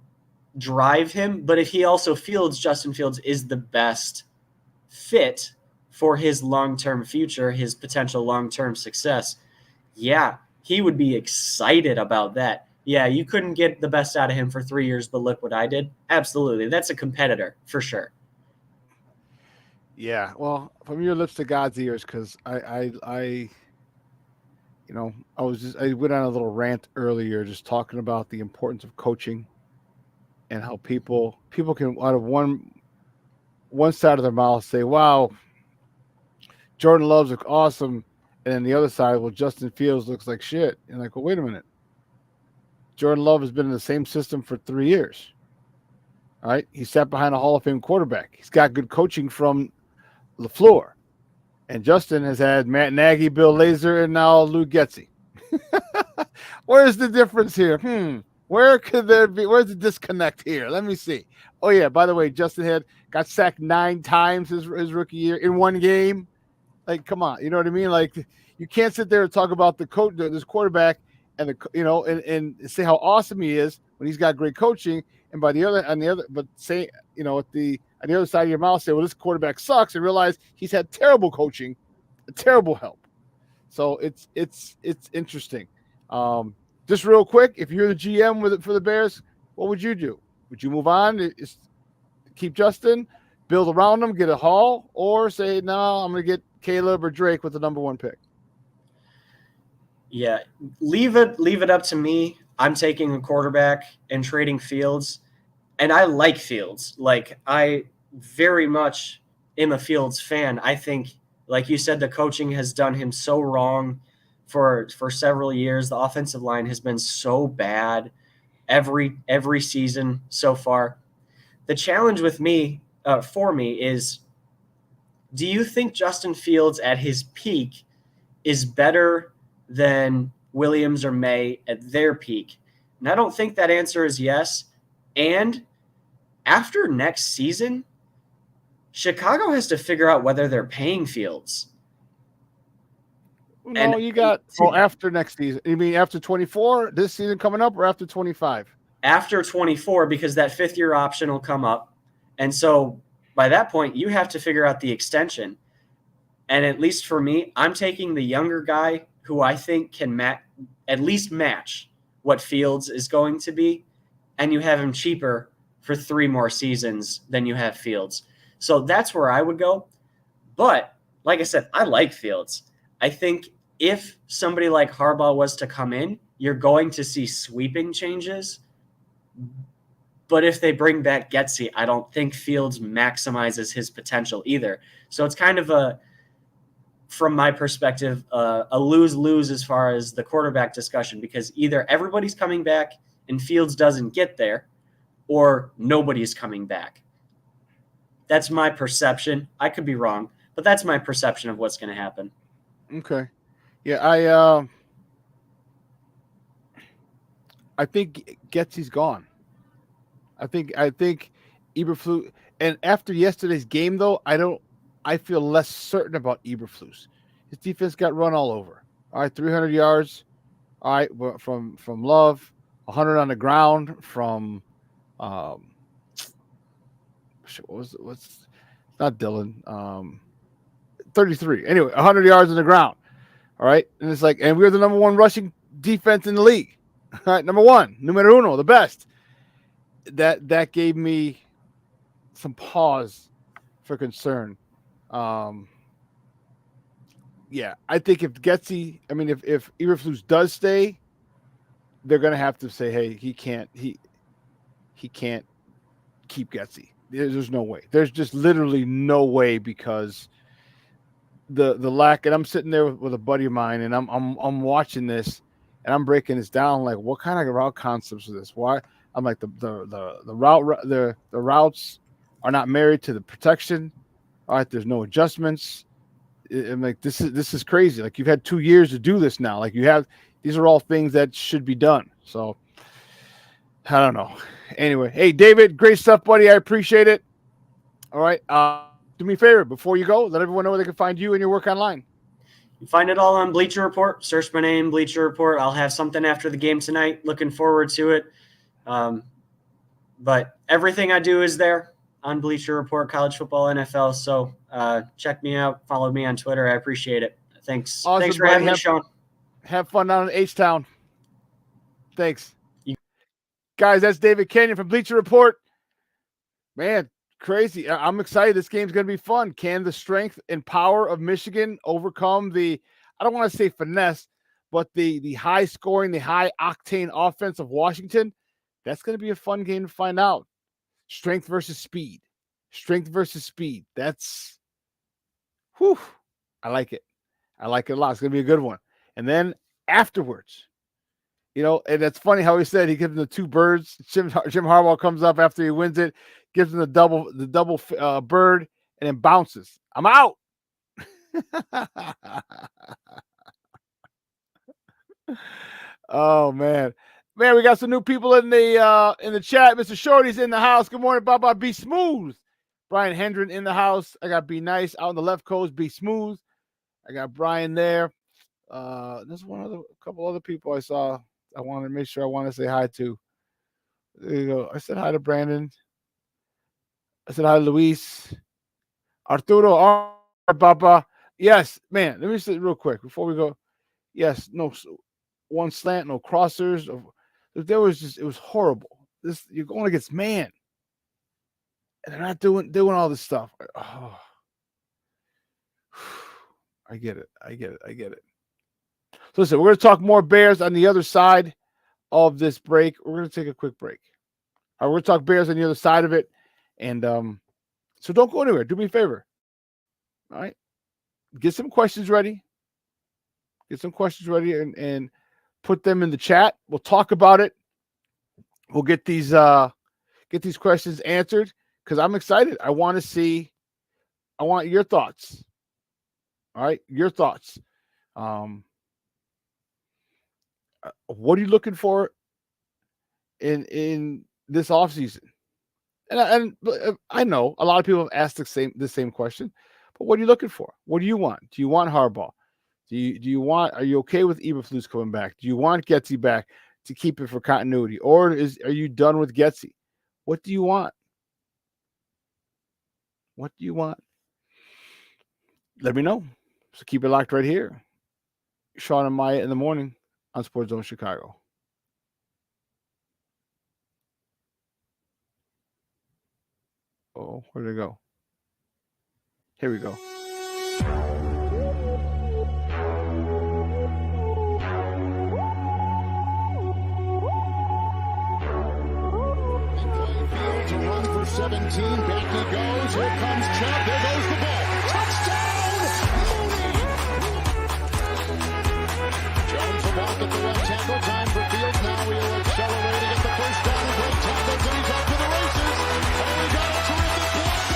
drive him, but if he also feels Justin Fields is the best fit for his long-term future, his potential long-term success, yeah, he would be excited about that. Yeah, you couldn't get the best out of him for 3 years, but look what I did. Absolutely. That's a competitor for sure. Yeah, well, from your lips to God's ears, because I I went on a little rant earlier, just talking about the importance of coaching and how people can out of one side of their mouth say, "Wow, Jordan Love's look awesome," and then the other side, well, Justin Fields looks like shit. And like, well, wait a minute, Jordan Love has been in the same system for 3 years. All right, he sat behind a Hall of Fame quarterback. He's got good coaching from LaFleur. And Justin has had Matt Nagy, Bill Lazor, and now Lou Getsy. Where's the difference here? Where could there be? Where's the disconnect here? Let me see. Oh, yeah, by the way, Justin got sacked 9 times his rookie year in one game. Like, come on. You know what I mean? Like, you can't sit there and talk about this quarterback and and say how awesome he is when he's got great coaching. And on the other side of your mouth, say, well, this quarterback sucks, and realize he's had terrible coaching, terrible help. So it's interesting. Just real quick, if you're the GM for the Bears, what would you do? Would you move on, keep Justin, build around him, get a haul, or say, no, I'm going to get Caleb or Drake with the number 1 pick? Yeah, leave it up to me. I'm taking a quarterback and trading Fields, and I like Fields. Like, I very much am a Fields fan. I think, like you said, the coaching has done him so wrong for several years. The offensive line has been so bad every season so far. The challenge with me for me is, do you think Justin Fields at his peak is better than Williams or May at their peak? And I don't think that answer is yes. And after next season, Chicago has to figure out whether they're paying Fields. No, after next season. You mean after 24, this season coming up, or after 25? After 24, because that 5th-year option will come up. And so by that point, you have to figure out the extension. And at least for me, I'm taking the younger guy who I think can at least match what Fields is going to be, and you have him cheaper for 3 more seasons than you have Fields. So that's where I would go. But like I said, I like Fields. I think if somebody like Harbaugh was to come in, you're going to see sweeping changes. But if they bring back Getsy, I don't think Fields maximizes his potential either. So it's kind of from my perspective, a lose-lose as far as the quarterback discussion, because either everybody's coming back and Fields doesn't get there, or nobody's coming back. That's my perception. I could be wrong, but that's my perception of what's going to happen. Okay. Yeah, I think Getsy's gone. I think Eberflus, and after yesterday's game, though, I feel less certain about Eberflus. His defense got run all over. All right, 300 yards. All right, from Love, 100 on the ground from what's not Dylan, 33. Anyway, 100 yards on the ground. All right, and it's like, and we're the number 1 rushing defense in the league. All right, number 1, numero uno, the best. That gave me some pause for concern. Yeah, I think if Eberflus does stay, they're going to have to say, hey, he can't keep Getsy. There's no way. There's just literally no way, because the lack. And I'm sitting there with a buddy of mine, and I'm watching this, and I'm breaking this down. Like, what kind of route concepts are this? Why? I'm like, the routes are not married to the protection. All right, there's no adjustments. I'm like, this is crazy. Like, you've had 2 years to do this now. Like, these are all things that should be done. So I don't know. Anyway, hey, David, great stuff, buddy. I appreciate it. All right. Do me a favor before you go. Let everyone know where they can find you and your work online. You find it all on Bleacher Report. Search my name, Bleacher Report. I'll have something after the game tonight. Looking forward to it. But everything I do is there on Bleacher Report, college football, NFL. So check me out. Follow me on Twitter. I appreciate it. Thanks. Awesome, Thanks for buddy. having me, Shawn. Have fun down in H-Town. Thanks. Guys, that's David Kenyon from Bleacher Report. Man, crazy. I'm excited. This game's going to be fun. Can the strength and power of Michigan overcome the, I don't want to say finesse, but the high scoring, the high octane offense of Washington? That's going to be a fun game to find out. Strength versus speed. Strength versus speed. That's, whew, I like it. I like it a lot. It's going to be a good one. And then afterwards, you know, and it's funny how he said he gives him the two birds. Jim Harbaugh comes up after he wins it, gives him the double bird, and then bounces. I'm out. Oh man, we got some new people in the chat. Mr. Shorty's in the house. Good morning, Baba. Be smooth. Brian Hendren in the house. I got Be Nice out on the left coast. Be smooth. I got Brian there. There's a couple other people I saw. I want to make sure I want to say hi to. There you go. I said hi to Brandon. I said hi to Luis. Arturo, Baba. Yes, man. Let me say it real quick before we go. Yes, no one slant, no crossers. There was just, it was horrible. You're going against man, and they're not doing all this stuff. Oh. I get it. So listen, we're going to talk more Bears on the other side of this break. We're going to take a quick break. All right, we're going to talk Bears on the other side of it. And so don't go anywhere. Do me a favor. All right. Get some questions ready. And put them in the chat. We'll talk about it. We'll get these questions answered because I'm excited. I want your thoughts. All right, your thoughts. What are you looking for in this offseason? And I know a lot of people have asked the same question, but what are you looking for? What do you want? Do you want Harbaugh? Are you okay with Eberflus coming back? Do you want Getsy back to keep it for continuity? Or are you done with Getsy? What do you want? Let me know. So keep it locked right here. Shawn and Maya in the morning on Sports Zone Chicago. Oh, where did it go? Here we go. To run for 17, back he goes. Here comes Chubb. There goes the ball. Touchdown! Jones will walk at the left tackle. Time for Fields. Now he'll accelerate to get the first down and break tackles, and he's off to the races. And we got a terrific block.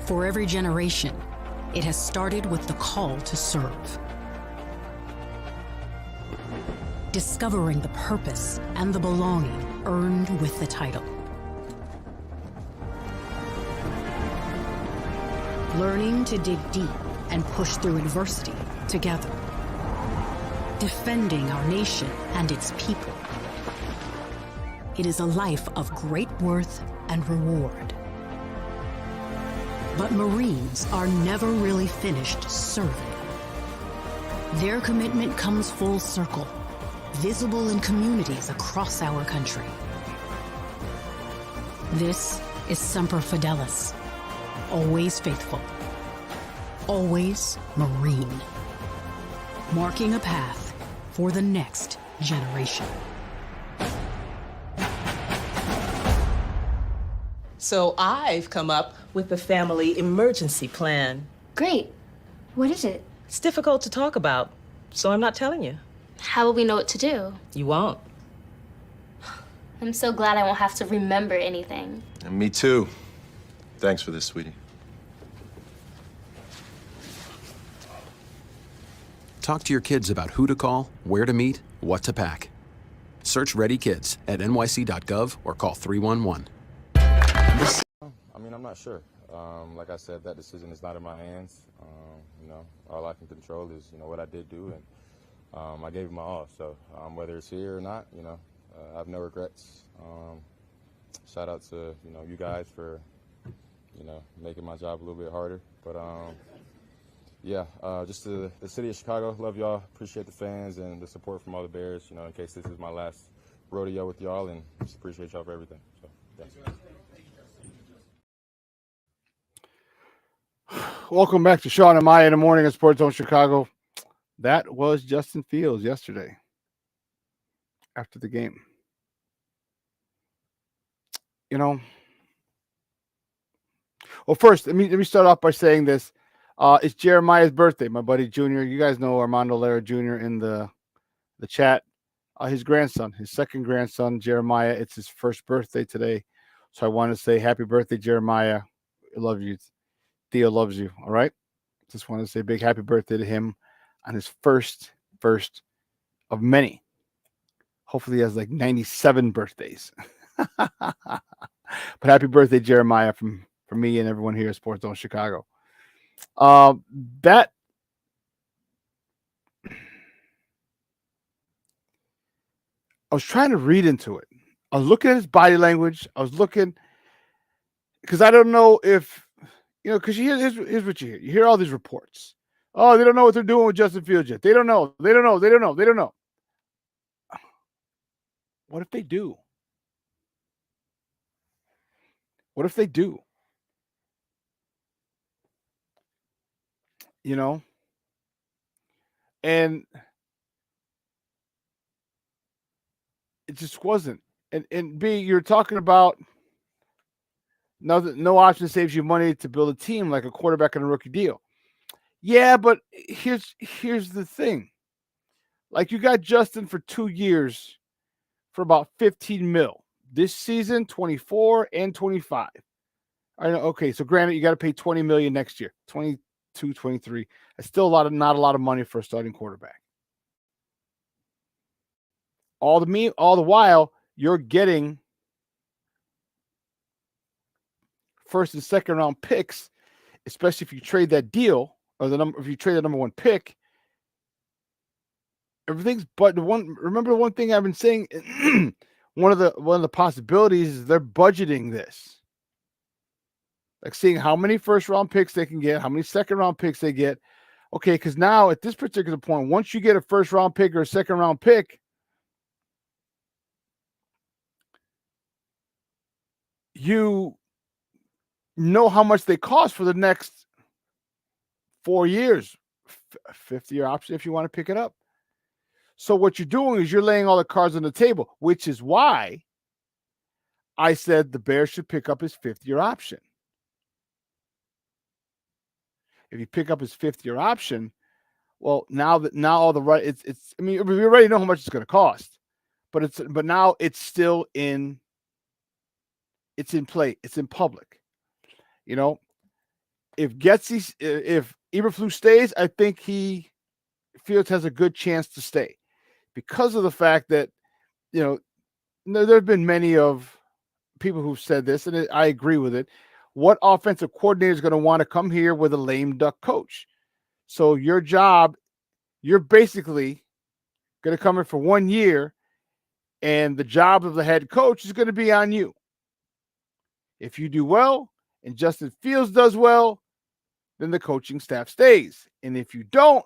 For every generation, it has started with the call to serve. Discovering the purpose and the belonging earned with the title. Learning to dig deep and push through adversity together. Defending our nation and its people. It is a life of great worth and reward. But Marines are never really finished serving. Their commitment comes full circle, visible in communities across our country. This is Semper Fidelis, always faithful, always Marine, marking a path for the next generation. So I've come up with the family emergency plan. Great. What is it? It's difficult to talk about, so I'm not telling you. How will we know what to do? You won't. I'm so glad I won't have to remember anything. And me too. Thanks for this, sweetie. Talk to your kids about who to call, where to meet, what to pack. Search Ready Kids at nyc.gov or call 311. I mean, I'm not sure. Like I said, that decision is not in my hands. All I can control is, what I did do, and I gave it my all. So whether it's here or not, I have no regrets. Shout out to you guys for making my job a little bit harder. But yeah, just to the city of Chicago, love y'all. Appreciate the fans and the support from all the Bears. In case this is my last rodeo with y'all, and just appreciate y'all for everything. So, yeah. Welcome back to Shawn and Maya in the morning at Sports Zone Chicago. That was Justin Fields yesterday after the game. Well, first, let me start off by saying this. It's Jeremiah's birthday, my buddy Junior. You guys know Armando Lara Jr. in the chat. His grandson, his second grandson, Jeremiah. It's his first birthday today. So I want to say happy birthday, Jeremiah. I love you. Theo loves you. All right. Just want to say big happy birthday to him on his first of many. Hopefully he has like 97 birthdays. But happy birthday, Jeremiah, from me and everyone here at Sports Zone Chicago. I was trying to read into it. I was looking at his body language. I was looking because I don't know if, because here's what you hear. You hear all these reports. Oh, they don't know what they're doing with Justin Fields yet. They don't know. They don't know. They don't know. They don't know. What if they do? What if they do? And it just wasn't. And B, you're talking about no option saves you money to build a team like a quarterback on a rookie deal. Yeah, but here's the thing. Like you got Justin for 2 years for about 15 mil. This season, 24 and 25. I know. Okay, so granted, you got to pay 20 million next year, 22, 23. It's still not a lot of money for a starting quarterback. All the while, you're getting first and second round picks, especially if you trade that deal or if you trade the number one pick. Everything's remember the one thing I've been saying. one of the possibilities is they're budgeting this, like seeing how many first round picks they can get, how many second round picks they get. Okay, because now at this particular point, once you get a first round pick or a second round pick, you know how much they cost for the next 4 years, 50-year option if you want to pick it up. So what you're doing is you're laying all the cards on the table, which is why I said the Bears should pick up his 5th-year option. If you pick up his 5th-year option, well, now all the right, it's. I mean, we already know how much it's going to cost, but now it's still in. It's in play. It's in public. If Eberflus stays, I think Fields has a good chance to stay because of the fact that there have been many of people who've said this, and I agree with it. What offensive coordinator is going to want to come here with a lame duck coach? So your job, you're basically going to come in for 1 year, and the job of the head coach is going to be on you. If you do well and Justin Fields does well, then the coaching staff stays. And if you don't,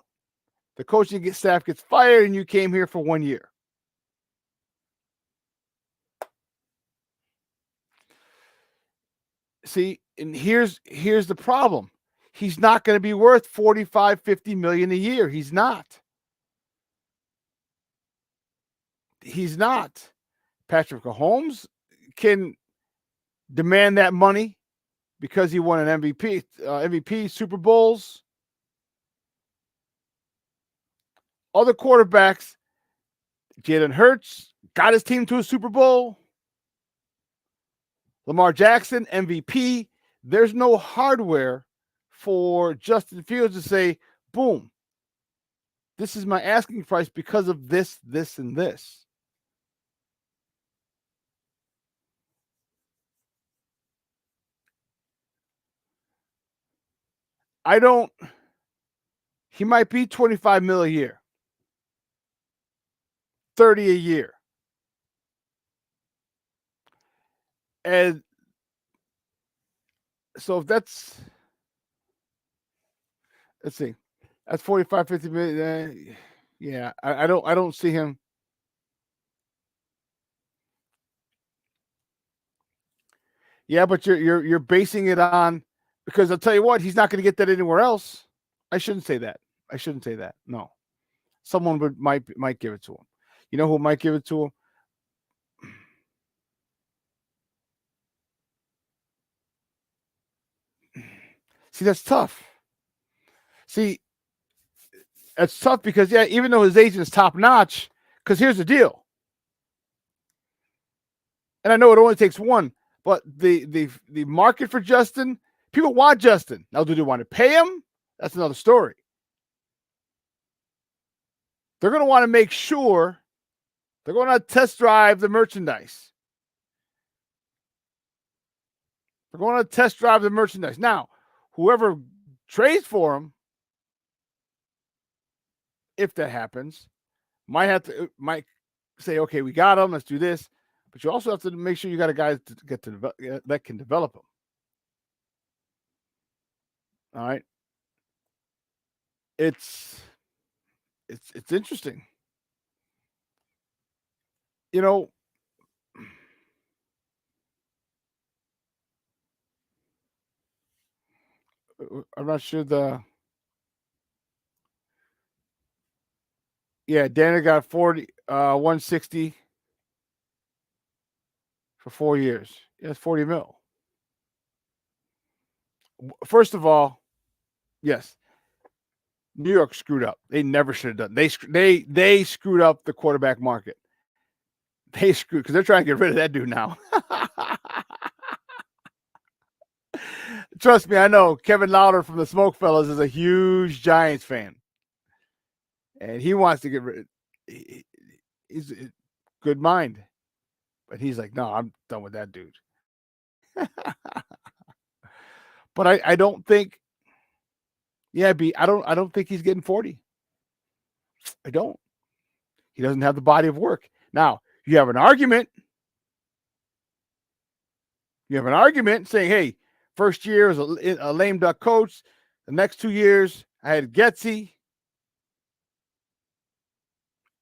the coaching staff gets fired and you came here for 1 year. See, and here's the problem. He's not going to be worth 45, 50 million a year. He's not. He's not. Patrick Mahomes can demand that money because he won an MVP, Super Bowls. Other quarterbacks, Jalen Hurts got his team to a Super Bowl. Lamar Jackson, MVP. There's no hardware for Justin Fields to say, boom, this is my asking price because of this, this, and this. He might be 25 mil a year. $30 a year. And so if that's, let's see, that's 45, 50 million. Yeah, I don't see him. Yeah, but you're basing it on, because I'll tell you what, he's not going to get that anywhere else. I shouldn't say that. No, someone might give it to him. You know who might give it to him? See, that's tough. That's tough because, yeah, even though his agent is top notch, because here's the deal. And I know it only takes one, but the market for Justin, people want Justin. Now, do they want to pay him? That's another story. They're going to want to make sure they're going to test drive the merchandise. They're going to test drive the merchandise. Now, whoever trades for him, if that happens, might say, okay, we got him. Let's do this. But you also have to make sure you got a guy that can develop him. All right. It's interesting. You know, I'm not sure Dana got 160 for 4 years. Yeah, it's 40 mil. First of all, yes, New York screwed up. They never should have done. They screwed up the quarterback market. They screwed, because they're trying to get rid of that dude now. Trust me, I know. Kevin Lauder from the Smoke Fellas is a huge Giants fan, and he wants to get rid. He's a good mind, but he's like, no, I'm done with that dude. But I don't think. Yeah, I don't think he's getting 40. I don't. He doesn't have the body of work. Now, you have an argument. You have an argument saying, hey, first year was a lame duck coach. The next 2 years, I had Getsy.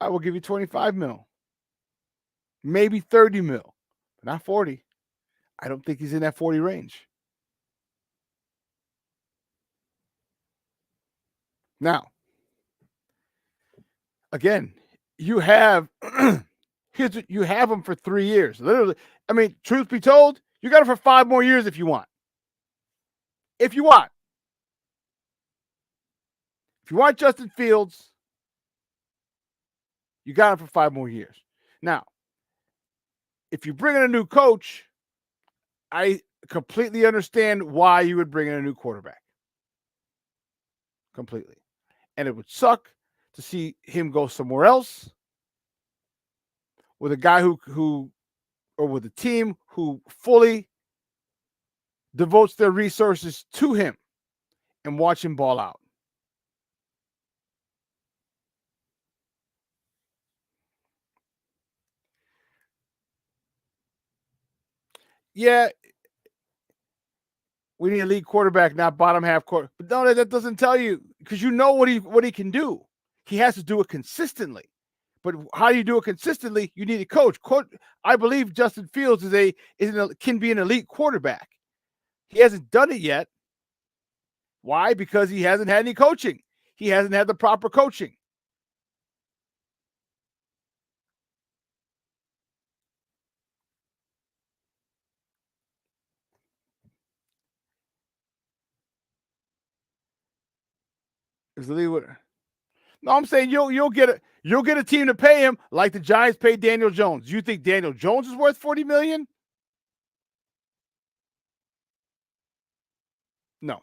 I will give you 25 mil. Maybe 30 mil, but not 40. I don't think he's in that 40 range. Now, again, you have you have him for 3 years. Literally, I mean, truth be told, you got him for 5 more years if you want. If you want Justin Fields, you got him for 5 more years. Now, if you bring in a new coach, I completely understand why you would bring in a new quarterback. Completely. And it would suck to see him go somewhere else with a guy who or with a team who fully devotes their resources to him and watch him ball out. Yeah, we need a lead quarterback, not bottom half quarter. But no, that doesn't tell you, because you know what he can do. He has to do it consistently. But how do you do it consistently? You need a coach. I believe Justin Fields can be an elite quarterback. He hasn't done it yet. Why? Because he hasn't had any coaching. He hasn't had the proper coaching. No, I'm saying you'll get a team to pay him like the Giants paid Daniel Jones. You think Daniel Jones is worth $40 million? No.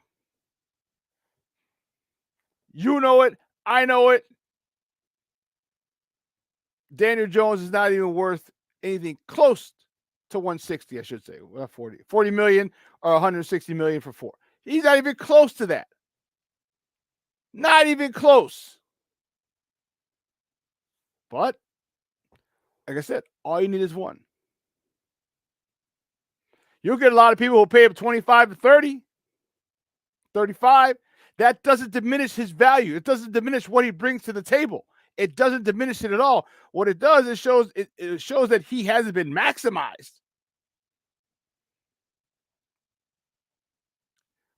You know it. I know it. Daniel Jones is not even worth anything close to 160, I should say. Well, 40 million or 160 million for 4. He's not even close to that. Not even close. But Like I said, all you need is one. You'll get a lot of people who pay up 25 to 30, 35. That doesn't diminish his value. It doesn't diminish what he brings to the table. It doesn't diminish it at all. What it does, it shows that he hasn't been maximized.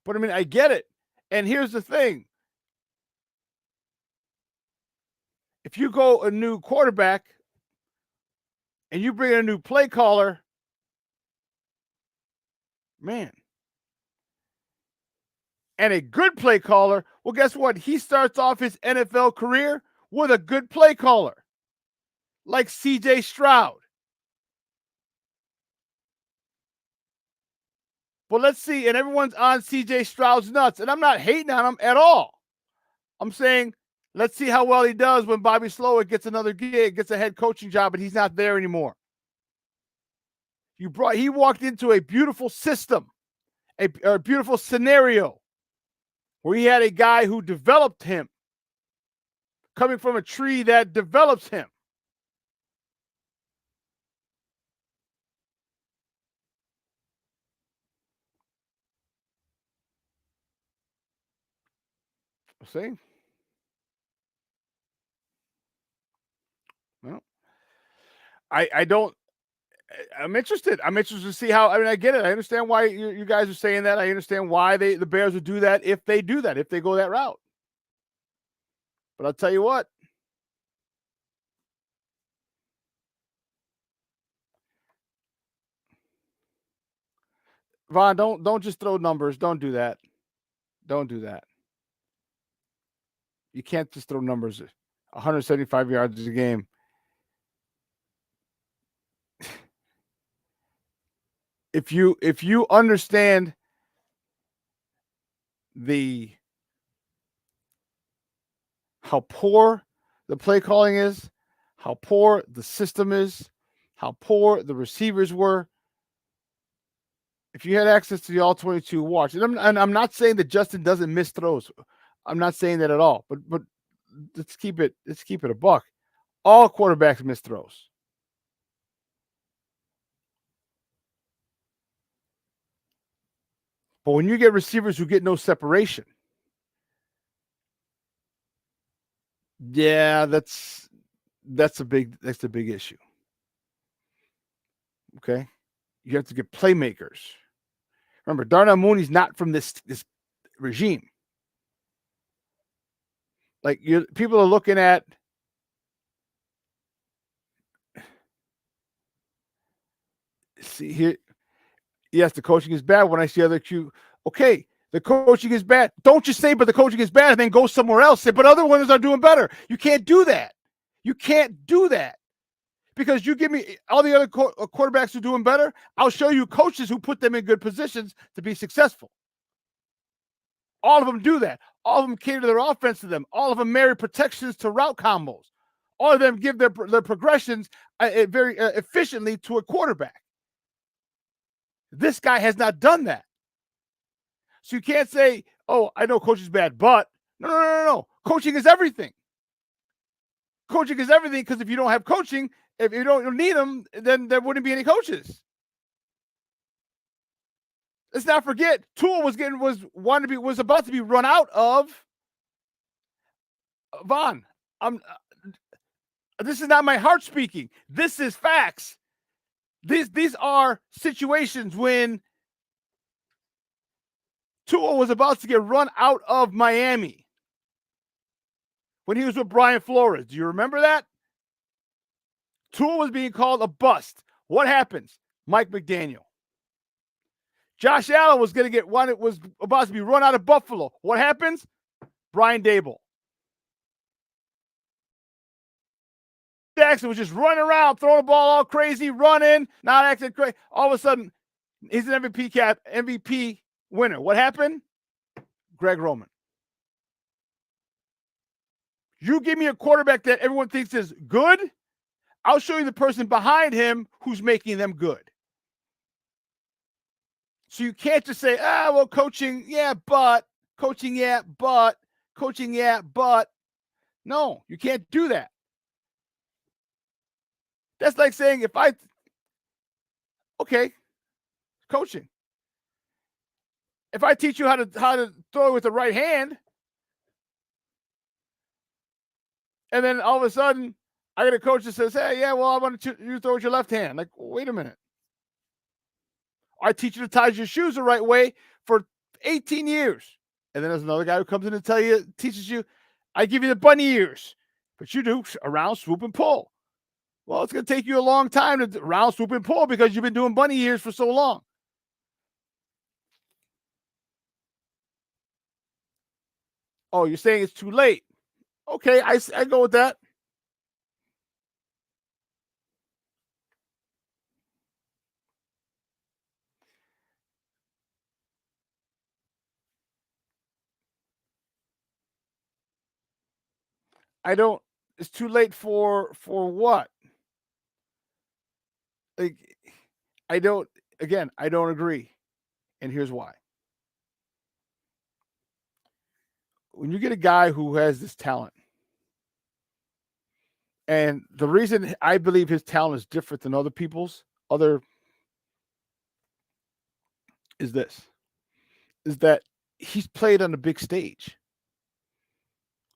But I mean, I get it. And here's the thing. If you go a new quarterback and you bring in a new play caller, man, and a good play caller, well, guess what? He starts off his NFL career with a good play caller, like C.J. Stroud. But let's see, and everyone's on C.J. Stroud's nuts, and I'm not hating on him at all. I'm saying, let's see how well he does when Bobby Slowick gets another gig, gets a head coaching job, but he's not there anymore. He walked into a beautiful system, a beautiful scenario where he had a guy who developed him, coming from a tree that develops him. See? Well, I'm interested. I'm interested to see how. I mean, I get it. I understand why you guys are saying that. I understand why the Bears would do that if they do that, if they go that route. But I'll tell you what. Vaughn, don't just throw numbers. Don't do that. Don't do that. You can't just throw numbers. 175 yards a game. If you understand how poor the play calling is, how poor the system is, how poor the receivers were, if you had access to the all-22 watch, and I'm not saying that Justin doesn't miss throws. I'm not saying that at all. But let's keep it a buck. All quarterbacks miss throws. But when you get receivers who get no separation, yeah, that's a big issue. Okay? You have to get playmakers. Remember, Darnell Mooney's not from this regime. Like people are looking at see here. Yes, the coaching is bad. When I see other okay, the coaching is bad. Don't just say, but the coaching is bad, and then go somewhere else. Say, but other ones are doing better. You can't do that. You can't do that. Because you give me all the other quarterbacks who are doing better, I'll show you coaches who put them in good positions to be successful. All of them do that. All of them cater their offense to them. All of them marry protections to route combos. All of them give their progressions very efficiently to a quarterback. This guy has not done that. So you can't say, oh, I know coaching is bad, but no. Coaching is everything. Coaching is everything, because if you don't have coaching, if you don't need them, then there wouldn't be any coaches. Let's not forget, Tua was about to be run out of. Vaughn, this is not my heart speaking. This is facts. These are situations when Tua was about to get run out of Miami when he was with Brian Flores. Do you remember that? Tua was being called a bust. What happens? Mike McDaniel. Josh Allen was about to be run out of Buffalo. What happens? Brian Dable. Jackson was just running around, throwing the ball all crazy, running, not acting crazy. All of a sudden, he's an MVP winner. What happened? Greg Roman. You give me a quarterback that everyone thinks is good, I'll show you the person behind him who's making them good. So you can't just say, well, coaching, yeah, but. Coaching, yeah, but. Coaching, yeah, but. No, you can't do that. That's like saying coaching. If I teach you how to throw with the right hand, and then all of a sudden I get a coach that says, "Hey, yeah, well, I want you to throw with your left hand." Like, wait a minute. I teach you to tie your shoes the right way for 18 years. And then there's another guy who comes in and teaches you, I give you the bunny ears, but you do around, swoop, and pull. Well, it's going to take you a long time to round, swoop, and pull because you've been doing bunny ears for so long. Oh, you're saying it's too late. Okay, I go with that. It's too late for what? Like, I don't agree. And here's why. When you get a guy who has this talent, and the reason I believe his talent is different than other people's, is that he's played on the big stage.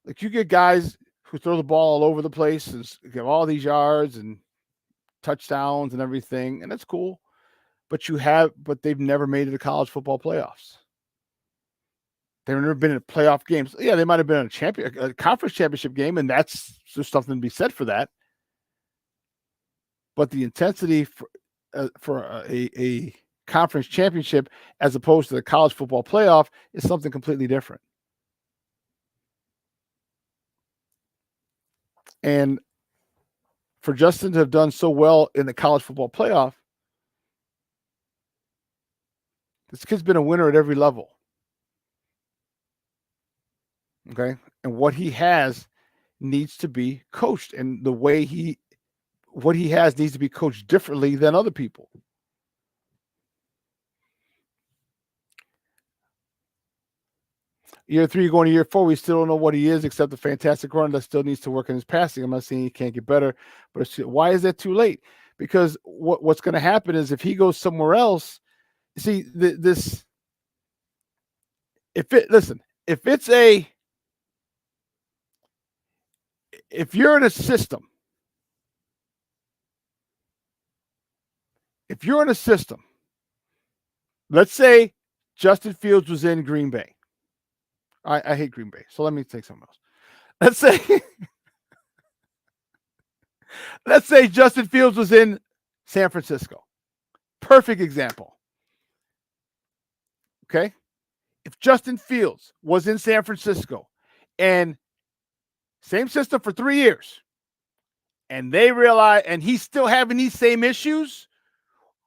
Like, you get guys who throw the ball all over the place and give all these yards and touchdowns and everything, and that's cool. But they've never made it to college football playoffs. They've never been in playoff games. Yeah, they might have been in a conference championship game, and there's something to be said for that. But the intensity for a conference championship as opposed to the college football playoff is something completely different. And for Justin to have done so well in the college football playoff, this kid's been a winner at every level. Okay. And what he has needs to be coached. And what he has needs to be coached differently than other people. Year 3 going to year 4, we still don't know what he is except a fantastic runner that still needs to work in his passing. I'm not saying he can't get better, but why is that too late? Because what's going to happen is if he goes somewhere else, see if you're in a system, let's say Justin Fields was in Green Bay. I hate Green Bay, so let me take something else. Let's say Justin Fields was in San Francisco. Perfect example. Okay? If Justin Fields was in San Francisco and same system for 3 years, and they realize, and he's still having these same issues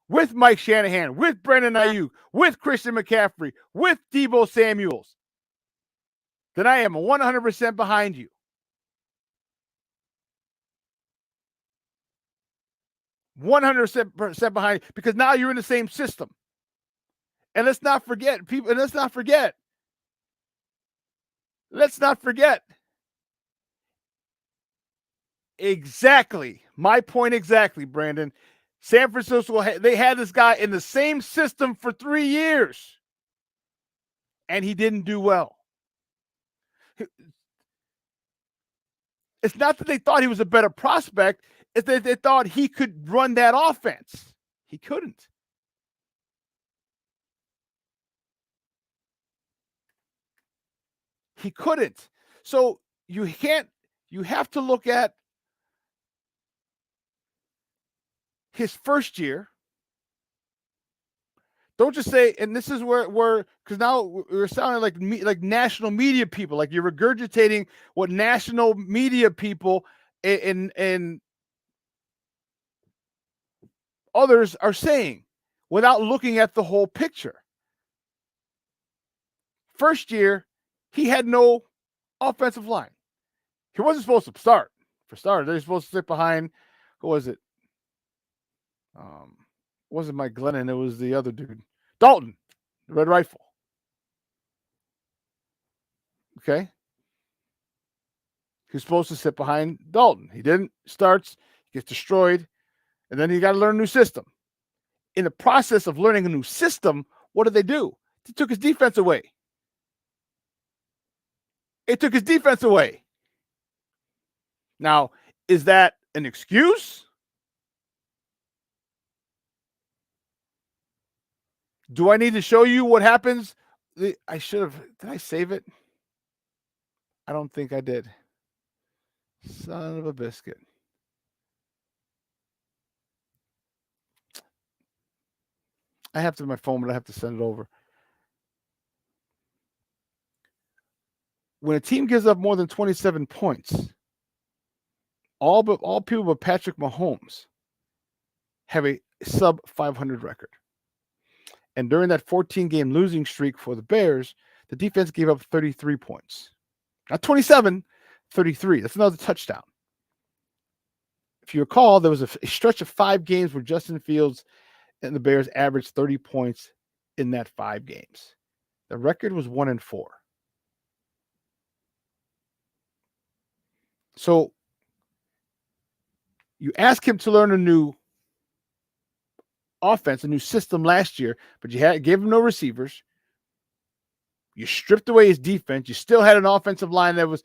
with Mike Shanahan, with Brandon Ayuk, with Christian McCaffrey, with Deebo Samuels, then I am 100% behind you. 100% behind you, because now you're in the same system. And let's not forget. Exactly. My point exactly, Brandon. San Francisco, they had this guy in the same system for 3 years, and he didn't do well. It's not that they thought he was a better prospect. It's that they thought he could run that offense. He couldn't. He couldn't. So you have to look at his first year. Don't just say, and this is where because now we're sounding like national media people, like you're regurgitating what national media people and others are saying without looking at the whole picture. First year, he had no offensive line. He wasn't supposed to start. For starters, they're supposed to sit behind, who was it? It wasn't Mike Glennon, it was the other dude. Dalton, the Red Rifle. Okay? He's supposed to sit behind Dalton. He didn't. Starts, gets destroyed. And then you got to learn a new system. In the process of learning a new system, what did they do? They took his defense away. It took his defense away. Now, is that an excuse? Do I need to show you what happens? I should have. Did I save it? I don't think I did. Son of a biscuit. I have to my phone, but I have to send it over. When a team gives up more than 27 points, all people but Patrick Mahomes have a sub 500 record. And during that 14-game losing streak for the Bears, the defense gave up 33 points. Not 27, 33. That's another touchdown. If you recall, there was a stretch of 5 games where Justin Fields and the Bears averaged 30 points in that 5 games. The record was 1-4. So you ask him to learn a new offense, a new system last year, but you gave him no receivers. You stripped away his defense. You still had an offensive line that was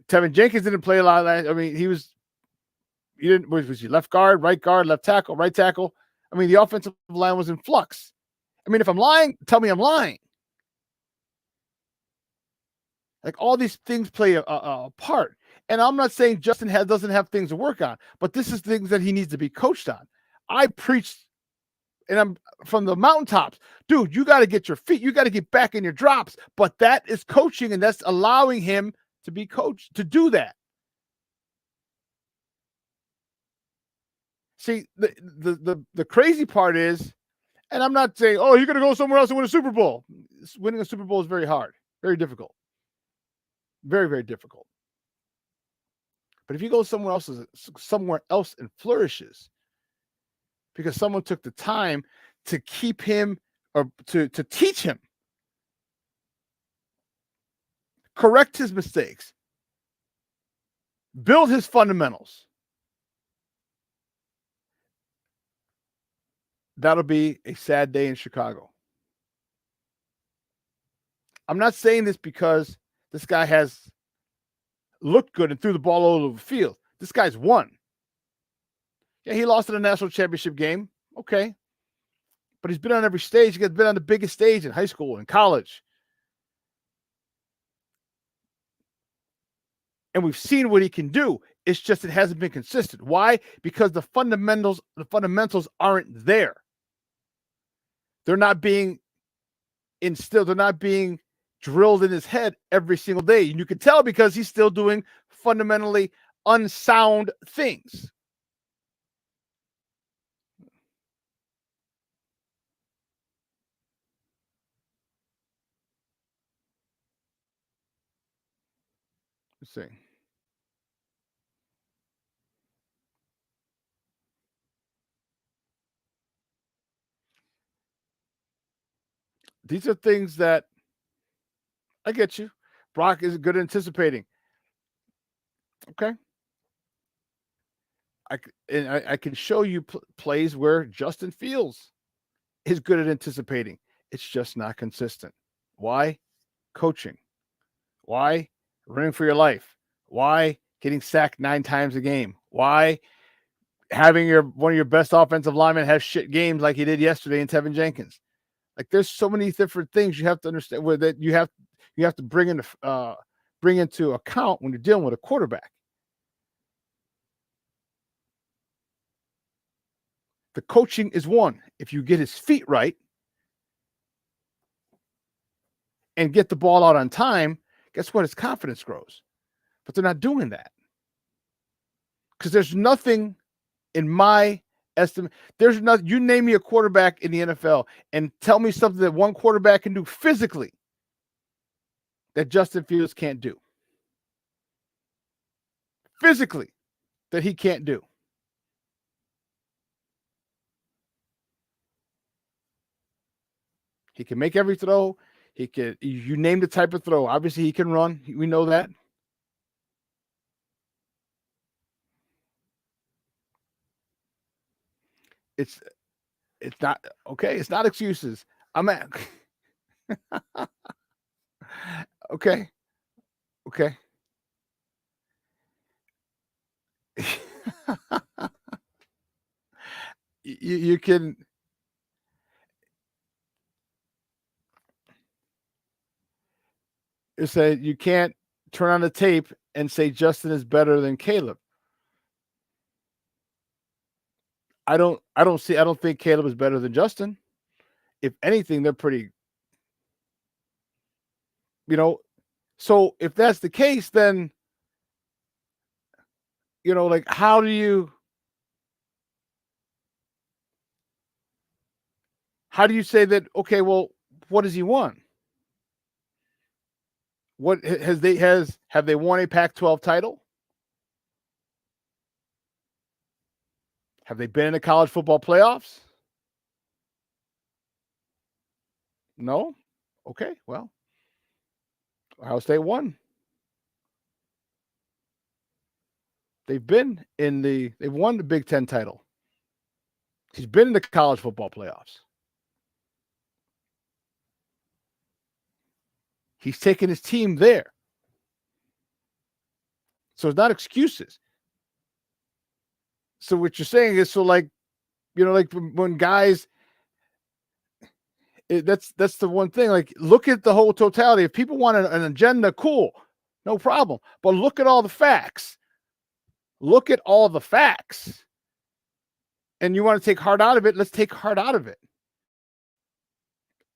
Tevin Jenkins didn't play a lot last. I mean, was he left guard, left tackle, right tackle? I mean, the offensive line was in flux. I mean, if I'm lying, tell me I'm lying. Like all these things play a part. And I'm not saying Justin doesn't have things to work on, but this is things that he needs to be coached on. I preached, and I'm from the mountaintops, dude, you got to get your feet, you got to get back in your drops. But that is coaching, and that's allowing him to be coached to do that. See, the crazy part is, and I'm not saying, oh, you're going to go somewhere else and win a Super Bowl. Winning a Super Bowl is very hard, very difficult. Very, very difficult. But if you go somewhere else and flourishes, because someone took the time to keep him or to teach him, correct his mistakes, build his fundamentals, that'll be a sad day in Chicago. I'm not saying this because this guy has looked good and threw the ball all over the field. This guy's won. Yeah, he lost in a national championship game. Okay. But he's been on every stage. He's been on the biggest stage in high school and college. And we've seen what he can do. It's just it hasn't been consistent. Why? Because the fundamentals aren't there. They're not being instilled. They're not being drilled in his head every single day. And you can tell because he's still doing fundamentally unsound things. Let's see. These are things that I get you. Brock is good at anticipating. Okay. I can show you plays where Justin Fields is good at anticipating. It's just not consistent. Why? Coaching. Why? Running for your life. Why? Getting sacked 9 times a game. Why? Having one of your best offensive linemen have shit games like he did yesterday in Tevin Jenkins. Like there's so many different things you have to understand that you have to bring into account when you're dealing with a quarterback. The coaching is one. If you get his feet right and get the ball out on time, guess what? His confidence grows. But they're not doing that. Because there's nothing in my estimate. There's nothing. You name me a quarterback in the NFL and tell me something that one quarterback can do physically that Justin Fields can't do. Physically, that he can't do. He can make every throw. You name the type of throw. Obviously, he can run. We know that. It's not okay. It's not excuses. I'm at okay. Okay. you can say you can't turn on the tape and say Justin is better than Caleb. I don't think Caleb is better than Justin. If anything, they're pretty, so if that's the case, then like how do you say that, okay, well, what does he want? What have they won a Pac-12 title? Have they been in the college football playoffs? No? Okay, well, Ohio State won. They've won the Big Ten title. He's been in the college football playoffs. He's taken his team there. So it's not excuses. So what you're saying is, like when guys, that's the one thing. Like, look at the whole totality. If people want an agenda, cool, no problem. But look at all the facts. Look at all the facts. And you want to take heart out of it? Let's take heart out of it.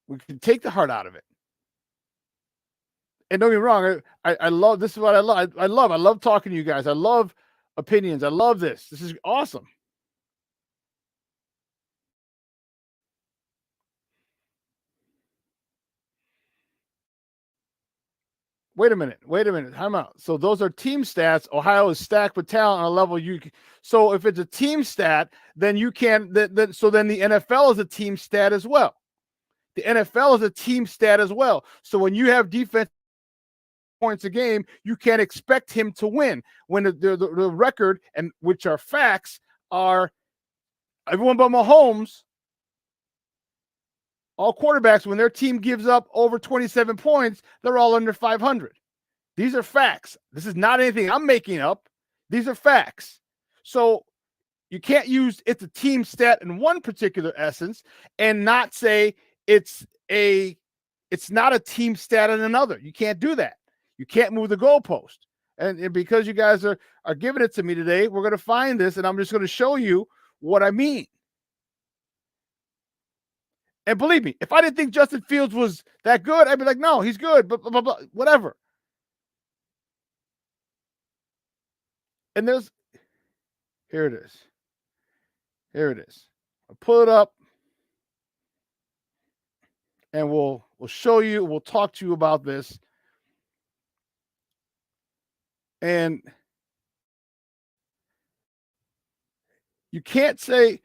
We can take the heart out of it. And don't get me wrong, I love, this is what I love. I love talking to you guys. I love opinions. I love this. This is awesome. Wait a minute. Time out. So those are team stats. Ohio is stacked with talent on a level so if it's a team stat, then you can, so then the NFL is a team stat as well. The NFL is a team stat as well. So when you have defense points a game, you can't expect him to win. When the record, and which are facts, are everyone but Mahomes, all quarterbacks, when their team gives up over 27 points, they're all under 500. These are facts. This is not anything I'm making up. These are facts. So you can't use it's a team stat in one particular essence and not say it's not a team stat in another. You can't do that. You can't move the goalpost. And because you guys are giving it to me today, we're going to find this, and I'm just going to show you what I mean. And believe me, if I didn't think Justin Fields was that good, I'd be like, no, he's good, but blah, blah, blah, whatever. And here it is. Here it is. I'll pull it up, and we'll show you, we'll talk to you about this. And you can't say,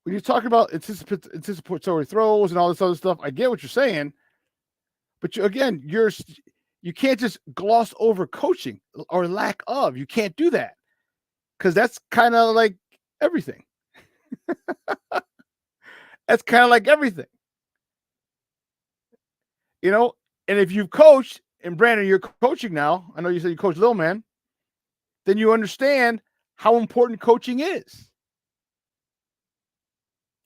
when you're talking about anticipatory throws and all this other stuff, I get what you're saying, but you can't just gloss over coaching or lack of. You can't do that, because that's kind of like everything. That's kind of like everything. And if you've coached, and Brandon, you're coaching now, I know you said you coach Lil Man, then you understand how important coaching is.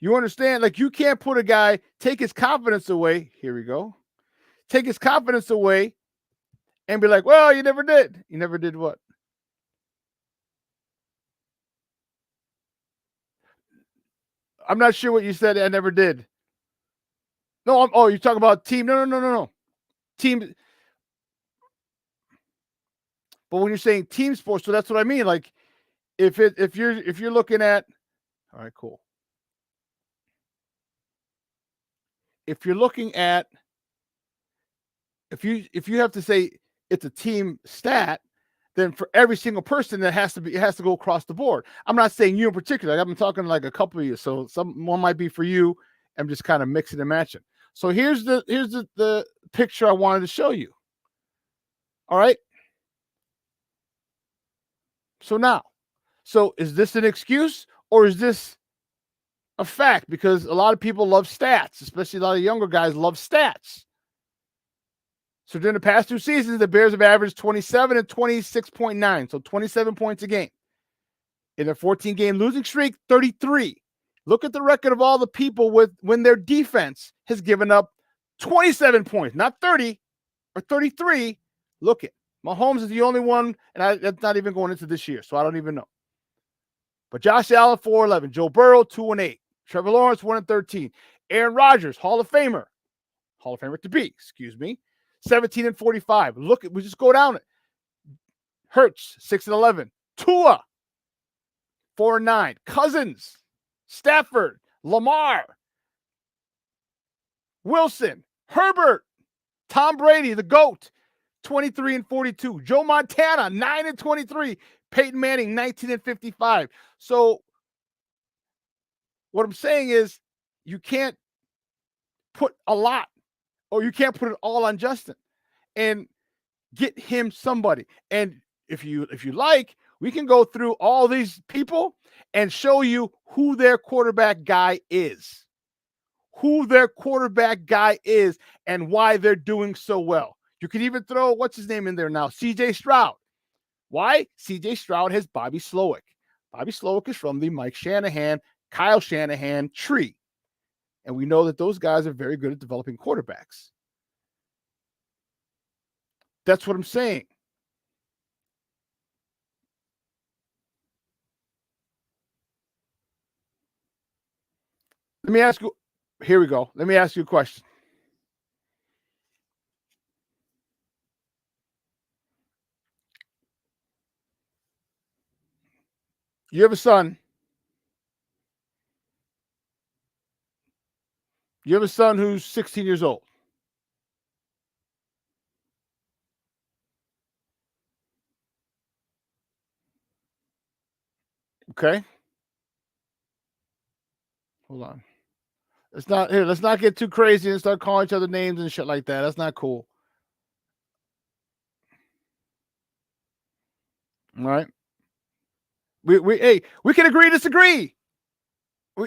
You understand, like, you can't put a guy, take his confidence away. Here we go. Take his confidence away and be like, well, you never did. You never did what? I'm not sure what you said. I never did. No, you're talking about team. No. Team. But when you're saying team sports, so that's what I mean. Like, if you're looking at, all right, cool. If you're looking at, if you have to say it's a team stat, then for every single person it has to go across the board. I'm not saying you in particular. I'm talking like a couple of you. So one might be for you. I'm just kind of mixing and matching. So here's the picture I wanted to show you. All right. So now, is this an excuse, or is this a fact because a lot of people love stats, especially a lot of younger guys love stats. So during the past 2 seasons, the Bears have averaged 27 and 26.9, so 27 points a game. In their 14-game losing streak, 33. Look at the record of all the people when their defense has given up 27 points, not 30 or 33. Look at Mahomes is the only one, and that's not even going into this year, so I don't even know. But Josh Allen, 4-11. Joe Burrow, 2-8. Trevor Lawrence, 1-13. Aaron Rodgers, Hall of Famer to be, 17-45. Look, we just go down it. Hurts, 6-11. Tua, 4-9. Cousins, Stafford, Lamar, Wilson, Herbert, Tom Brady, the GOAT, 23-42. Joe Montana, 9-23. Peyton Manning, 19-55. So what I'm saying is you can't put a lot or you can't put it all on Justin and get him somebody. And if you like, we can go through all these people and show you who their quarterback guy is. Who their quarterback guy is and why they're doing so well. You can even throw, what's his name in there now? CJ Stroud. Why? CJ Stroud has Bobby Slowick. Bobby Slowick is from the Mike Shanahan, Kyle Shanahan tree. And we know that those guys are very good at developing quarterbacks. That's what I'm saying. Let me ask you, here we go. Let me ask you a question. You have a son. You have a son who's 16 years old. Okay. Hold on. Let's not get too crazy and start calling each other names and shit like that. That's not cool. All right. We can agree to disagree.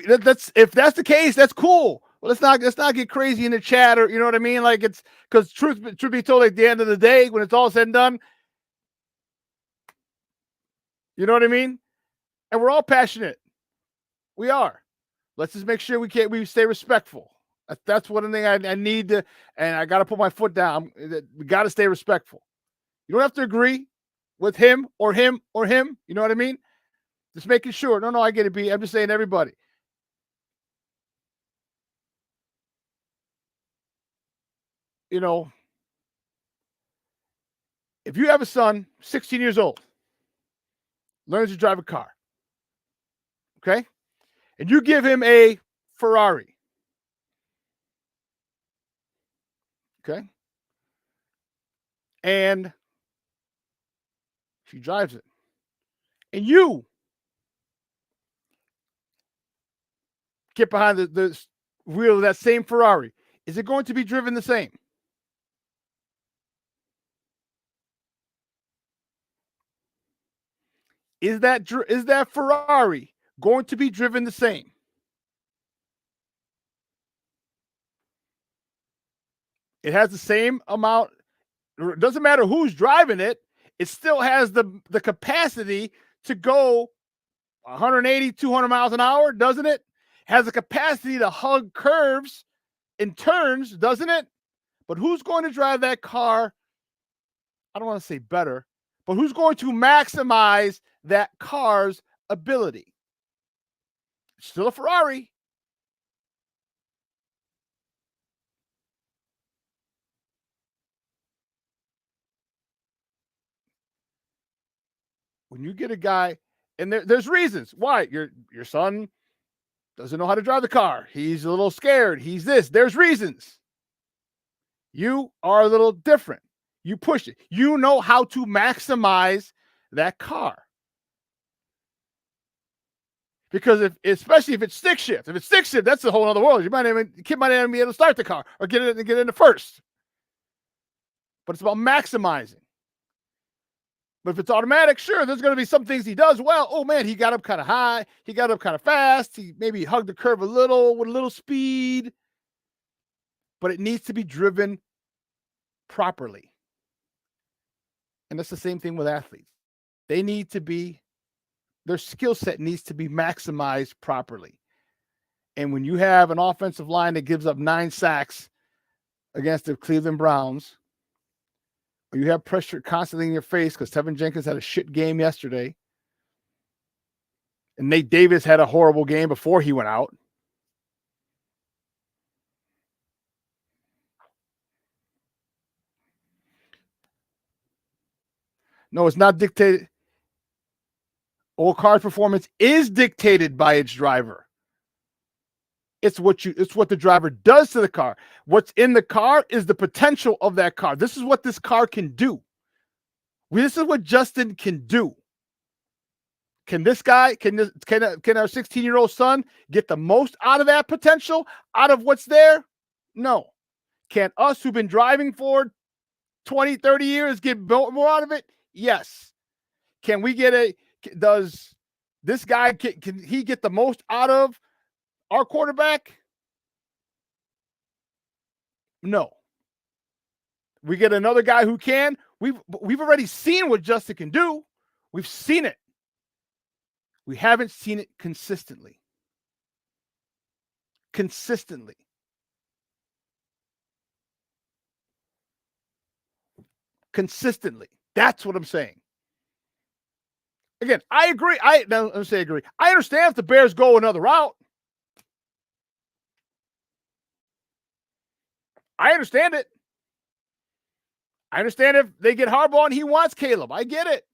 That's if that's the case, that's cool. Well, let's not get crazy in the chat, or you know what I mean? Like, it's because truth be told, at the end of the day, when it's all said and done, you know what I mean? And we're all passionate. We are. Let's just make sure we stay respectful. That's one thing I need to, and I got to put my foot down. We got to stay respectful. You don't have to agree with him or him or him. You know what I mean? Just making sure. No, I get it, B. I'm just saying everybody. You know, if you have a son, 16 years old, learns to drive a car, okay? And you give him a Ferrari, okay? And she drives it. And you get behind the wheel of that same Ferrari. Is it going to be driven the same? Is that Ferrari going to be driven the same? It has the same amount. It doesn't matter who's driving it. It still has the capacity to go 180, 200 miles an hour, doesn't it? Has the capacity to hug curves and turns, doesn't it? But who's going to drive that car? I don't want to say better, but who's going to maximize that car's ability? It's still a Ferrari. When you get a guy, and there's reasons why your son doesn't know how to drive the car. He's a little scared. He's this. There's reasons. You are a little different. You push it. You know how to maximize that car. Because especially if it's stick shift. If it's stick shift, that's a whole other world. The kid might not even be able to start the car or get into first. But it's about maximizing. But if it's automatic, sure, there's going to be some things he does well. Oh, man, he got up kind of high. He got up kind of fast. He maybe hugged the curve a little with a little speed. But it needs to be driven properly. And that's the same thing with athletes. They need to be, their skill set needs to be maximized properly. And when you have an offensive line that gives up 9 sacks against the Cleveland Browns, or you have pressure constantly in your face because Tevin Jenkins had a shit game yesterday, and Nate Davis had a horrible game before he went out. No, it's not dictated. Old car's performance is dictated by its driver. It's what the driver does to the car. What's in the car is the potential of that car. This is what this car can do. This is what Justin can do. Can this guy, can our 16-year-old son get the most out of that potential, out of what's there? No. Can us who've been driving for 20, 30 years get more out of it? Yes. Can we get does this guy, can he get the most out of our quarterback? No. We get another guy who can. We've already seen what Justin can do. We've seen it. We haven't seen it consistently. Consistently. That's what I'm saying. Again, I agree. Let me say agree. I understand if the Bears go another route. I understand it. I understand if they get Harbaugh and he wants Caleb. I get it.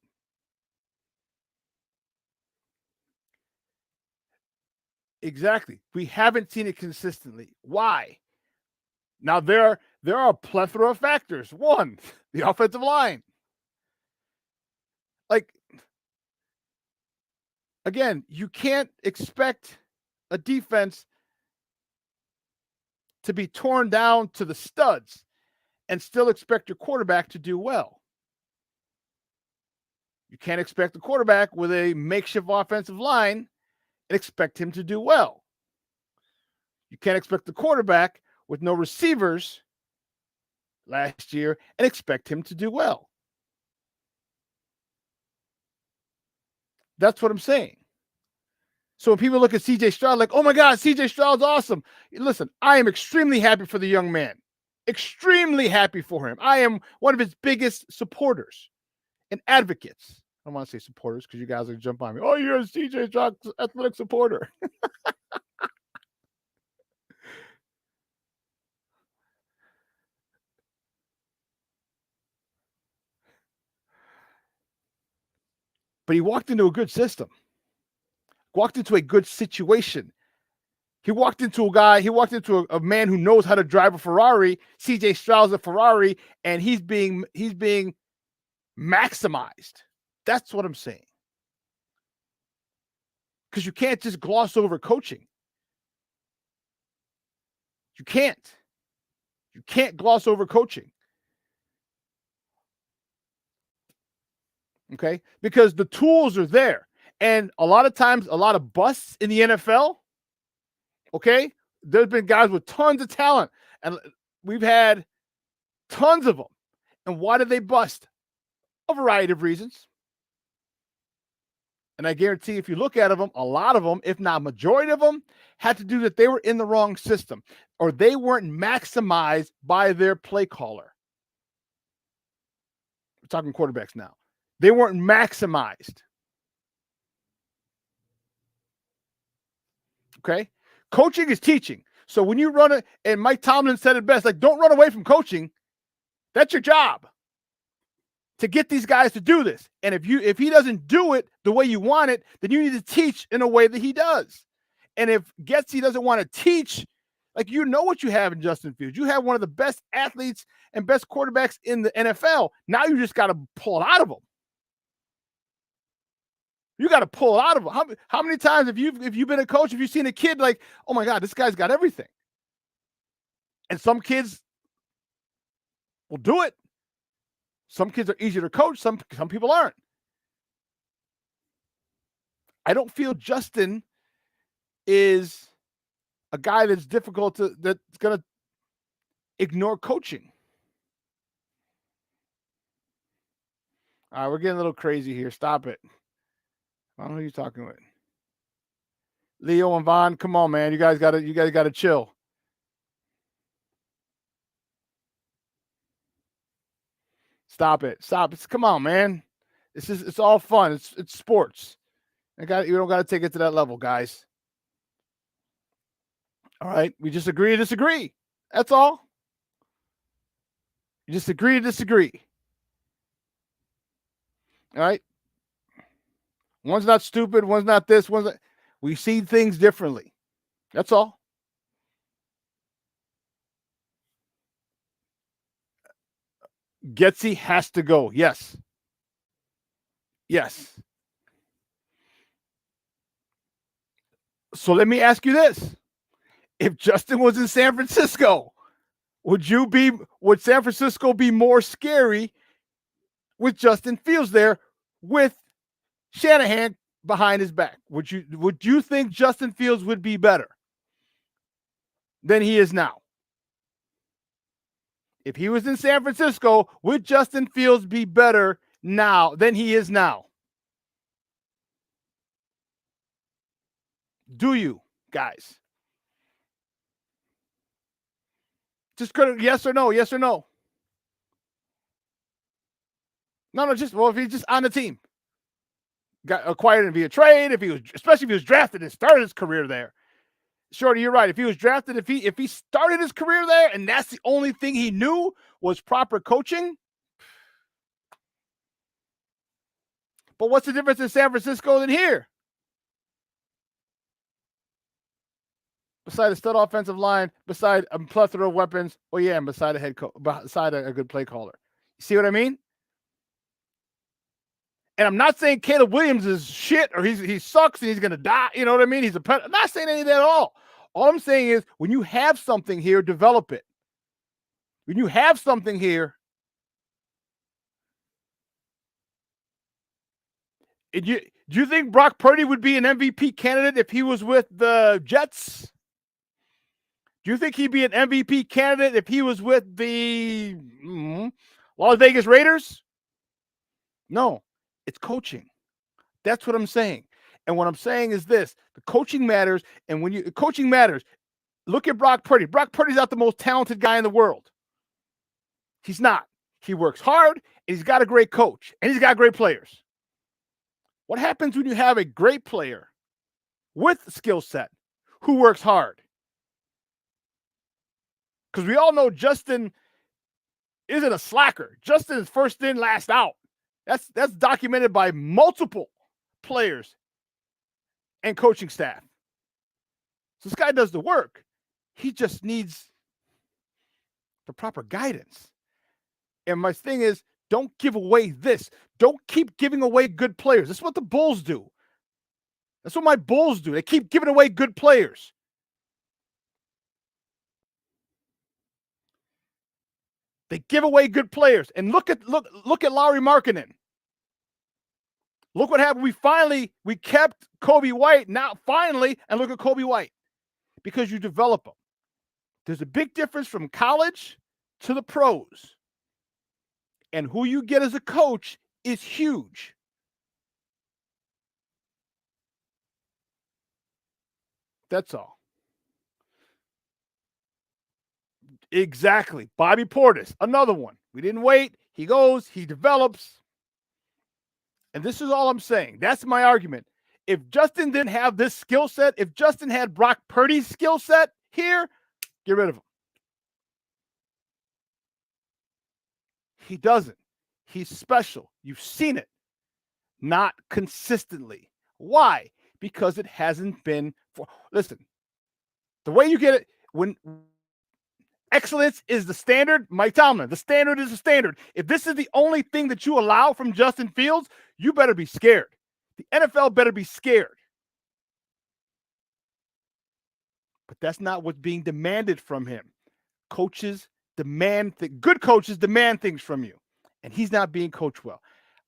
Exactly. We haven't seen it consistently. Why? Now, there are a plethora of factors. One, the offensive line. Like, again, you can't expect a defense to be torn down to the studs and still expect your quarterback to do well. You can't expect the quarterback with a makeshift offensive line and expect him to do well. You can't expect the quarterback with no receivers last year and expect him to do well. That's what I'm saying. So when people look at CJ Stroud like, oh my God, CJ Stroud's awesome. Listen, I am extremely happy for the young man. Extremely happy for him. I am one of his biggest supporters and advocates. I don't want to say supporters because you guys will jump on me. Oh, you're a CJ Stroud athletic supporter. But he walked into a good system. Walked into a good situation. He walked into a man who knows how to drive a Ferrari. CJ Stroud's a Ferrari, and he's being maximized. That's what I'm saying. Because you can't just gloss over coaching. You can't. You can't gloss over coaching. Okay? Because the tools are there. And a lot of times, a lot of busts in the NFL, okay? There's been guys with tons of talent, and we've had tons of them. And why did they bust? A variety of reasons. And I guarantee if you look at them, a lot of them, if not majority of them, had to do that they were in the wrong system or they weren't maximized by their play caller. We're talking quarterbacks now. They weren't maximized. Okay? Coaching is teaching. So when you run it, and Mike Tomlin said it best, like, don't run away from coaching. That's your job. To get these guys to do this. And if he doesn't do it the way you want it, then you need to teach in a way that he does. And if Getsy doesn't want to teach, like, you know what you have in Justin Fields. You have one of the best athletes and best quarterbacks in the NFL. Now you just got to pull it out of him. You got to pull it out of him. How many times if you've been a coach, have you seen a kid like, oh my God, this guy's got everything? And some kids will do it. Some kids are easier to coach. Some people aren't. I don't feel Justin is a guy that's that's going to ignore coaching. All right, we're getting a little crazy here. Stop it. I don't know who you're talking with. Leo and Vaughn, come on, man. You guys gotta chill. Stop it. Come on, man. It's all fun. It's sports. You don't gotta take it to that level, guys. All right. We just agree to disagree. That's all. You just agree to disagree. All right. One's not stupid, one's not this, one's not. We see things differently. That's all. Getsy has to go. Yes. Yes. So let me ask you this. If Justin was in San Francisco, would San Francisco be more scary with Justin Fields there with Shanahan behind his back? Would you think Justin Fields would be better than he is now? If he was in San Francisco, would Justin Fields be better now than he is now? Do you, guys? Just yes or no, yes or no. No, if he's just on the team. Got acquired via trade, especially if he was drafted and started his career there. Shorty, you're right. If he was drafted, if he started his career there and that's the only thing he knew was proper coaching. But what's the difference in San Francisco than here? Beside a stud offensive line, beside a plethora of weapons, and beside a head coach, beside a good play caller. You see what I mean? And I'm not saying Caleb Williams is shit or he sucks and he's going to die. You know what I mean? I'm not saying any of that at all. All I'm saying is when you have something here, develop it. When you have something here, do you think Brock Purdy would be an MVP candidate if he was with the Jets? Do you think he'd be an MVP candidate if he was with the Las Vegas Raiders? No, it's coaching. That's what I'm saying. And what I'm saying is this: the coaching matters. And coaching matters. Look at Brock Purdy. Brock Purdy's not the most talented guy in the world. He's not. He works hard, and he's got a great coach, and he's got great players. What happens when you have a great player with skill set who works hard? Because we all know Justin isn't a slacker. Justin is first in, last out. That's documented by multiple players and coaching staff. So this guy does the work. He just needs the proper guidance. And my thing is, don't give away this. Don't keep giving away good players. That's what the Bulls do. That's what my Bulls do. They keep giving away good players. They give away good players. And look at Lauri Markkanen. Look what happened. We kept Kobe White. Now finally, and look at Kobe White. Because you develop them. There's a big difference from college to the pros. And who you get as a coach is huge. That's all. Exactly. Bobby Portis, another one. We didn't wait. He goes, he develops. And this is all I'm saying. That's my argument. If Justin didn't have this skill set, if Justin had Brock Purdy's skill set here, get rid of him. He doesn't. He's special. You've seen it. Not consistently. Why? Because it hasn't been listen, the way you get it, when excellence is the standard, Mike Tomlin, the standard is the standard. If this is the only thing that you allow from Justin Fields, you better be scared. The NFL better be scared. But that's not what's being demanded from him. Good coaches demand things from you. and he's not being coached well.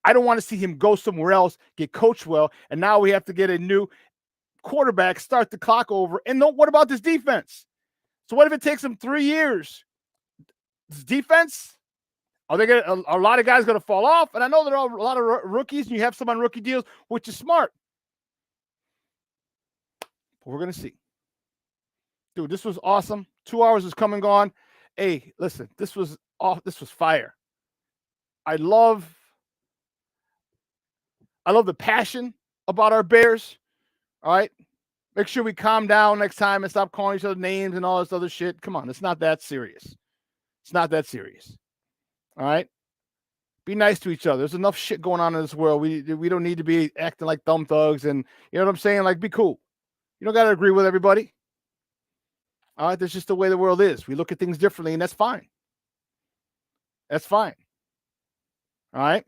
I don't want to see him go somewhere else, get coached well, and now we have to get a new quarterback, start the clock over. And what about this defense? So what if it takes them 3 years? This defense, are they going to, a lot of guys going to fall off? And I know there are a lot of rookies, and you have some on rookie deals, which is smart. But we're going to see. Dude, this was awesome. 2 hours is come and gone. Hey, listen, this was fire. I love the passion about our Bears. All right. Make sure we calm down next time and stop calling each other names and all this other shit. Come on. It's not that serious. It's not that serious. All right. Be nice to each other. There's enough shit going on in this world. We don't need to be acting like dumb thugs. And you know what I'm saying? Like, be cool. You don't got to agree with everybody. All right. That's just the way the world is. We look at things differently, and that's fine. That's fine. All right.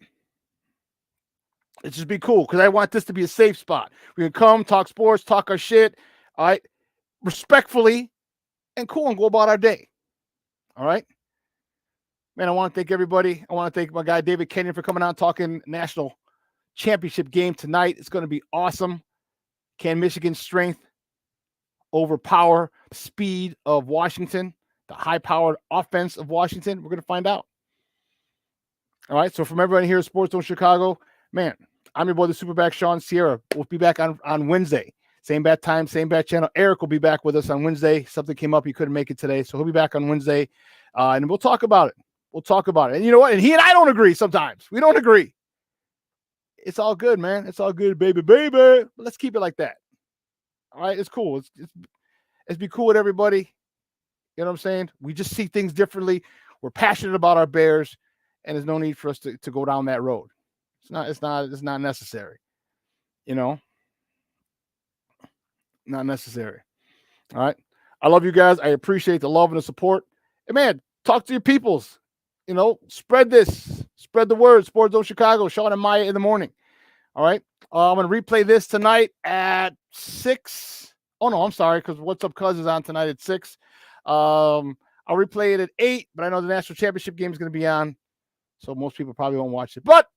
Let's just be cool, because I want this to be a safe spot. We can come, talk sports, talk our shit, all right, respectfully and cool, and go about our day. All right. Man, I want to thank everybody. I want to thank my guy, David Kenyon, for coming out and talking national championship game tonight. It's going to be awesome. Can Michigan's strength overpower the speed of Washington, the high-powered offense of Washington? We're going to find out. All right. So from everybody here at Sports Zone Chicago, man, I'm your boy, the SuperBack, Shawn Sierra. We'll be back on Wednesday. Same bat time, same bat channel. Eric will be back with us on Wednesday. Something came up. He couldn't make it today, so he'll be back on Wednesday, and we'll talk about it. We'll talk about it. And you know what? And he and I don't agree sometimes. We don't agree. It's all good, man. It's all good, baby. But let's keep it like that. All right? It's cool. Let's be cool with everybody. You know what I'm saying? We just see things differently. We're passionate about our Bears, and there's no need for us to go down that road. It's not necessary. You know? Not necessary. All right. I love you guys. I appreciate the love and the support. And man, talk to your peoples. You know, spread this. Spread the word. Sports Zone Chicago, Shawn and Maya in the morning. All right. I'm going to replay this tonight at 6. Oh, no, I'm sorry, because What's Up Cuz is on tonight at 6. I'll replay it at 8, but I know the national championship game is going to be on, so most people probably won't watch it. But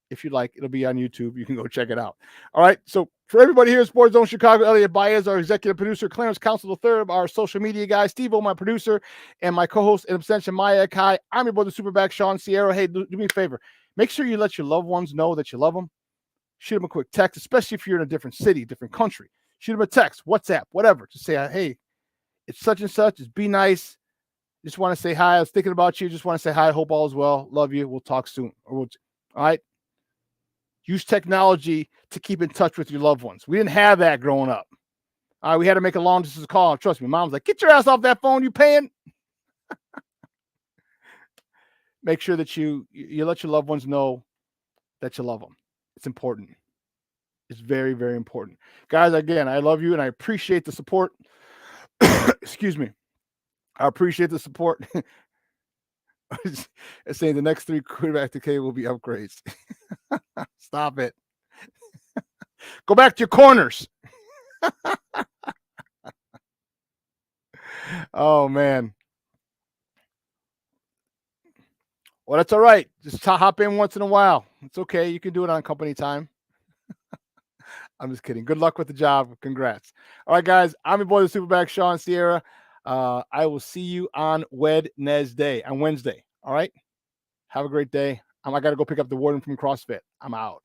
if you'd like, it'll be on YouTube. You can go check it out. All right. So for everybody here at Sports Zone Chicago, Elliot Baez, our executive producer, Clarence Council III, our social media guy, Steve-O, my producer, and my co-host in absentia, Maya Kai. I'm your brother, SuperBack, Shawn Sierra. Hey, do me a favor. Make sure you let your loved ones know that you love them. Shoot them a quick text, especially if you're in a different city, different country. Shoot them a text, WhatsApp, whatever. Just say, hey, it's such and such. Just be nice. Just want to say hi. I was thinking about you. Just want to say hi. Hope all is well. Love you. We'll talk soon. All right. Use technology to keep in touch with your loved ones. We didn't have that growing up. All right, we had to make a long distance call. Trust me, Mom's like, get your ass off that phone. You paying? Make sure that you let your loved ones know that you love them. It's important. It's very, very important. Guys, again, I love you and I appreciate the support. Excuse me. I appreciate the support. It's saying the next 3 quarterback decay will be upgrades. Stop it. Go back to your corners. Oh, man. Well, that's all right. Just hop in once in a while. It's okay. You can do it on company time. I'm just kidding. Good luck with the job. Congrats. All right, guys. I'm your boy, the SuperBack, Shawn Sierra. I will see you on Wednesday. All right. Have a great day. I got to go pick up the warden from CrossFit. I'm out.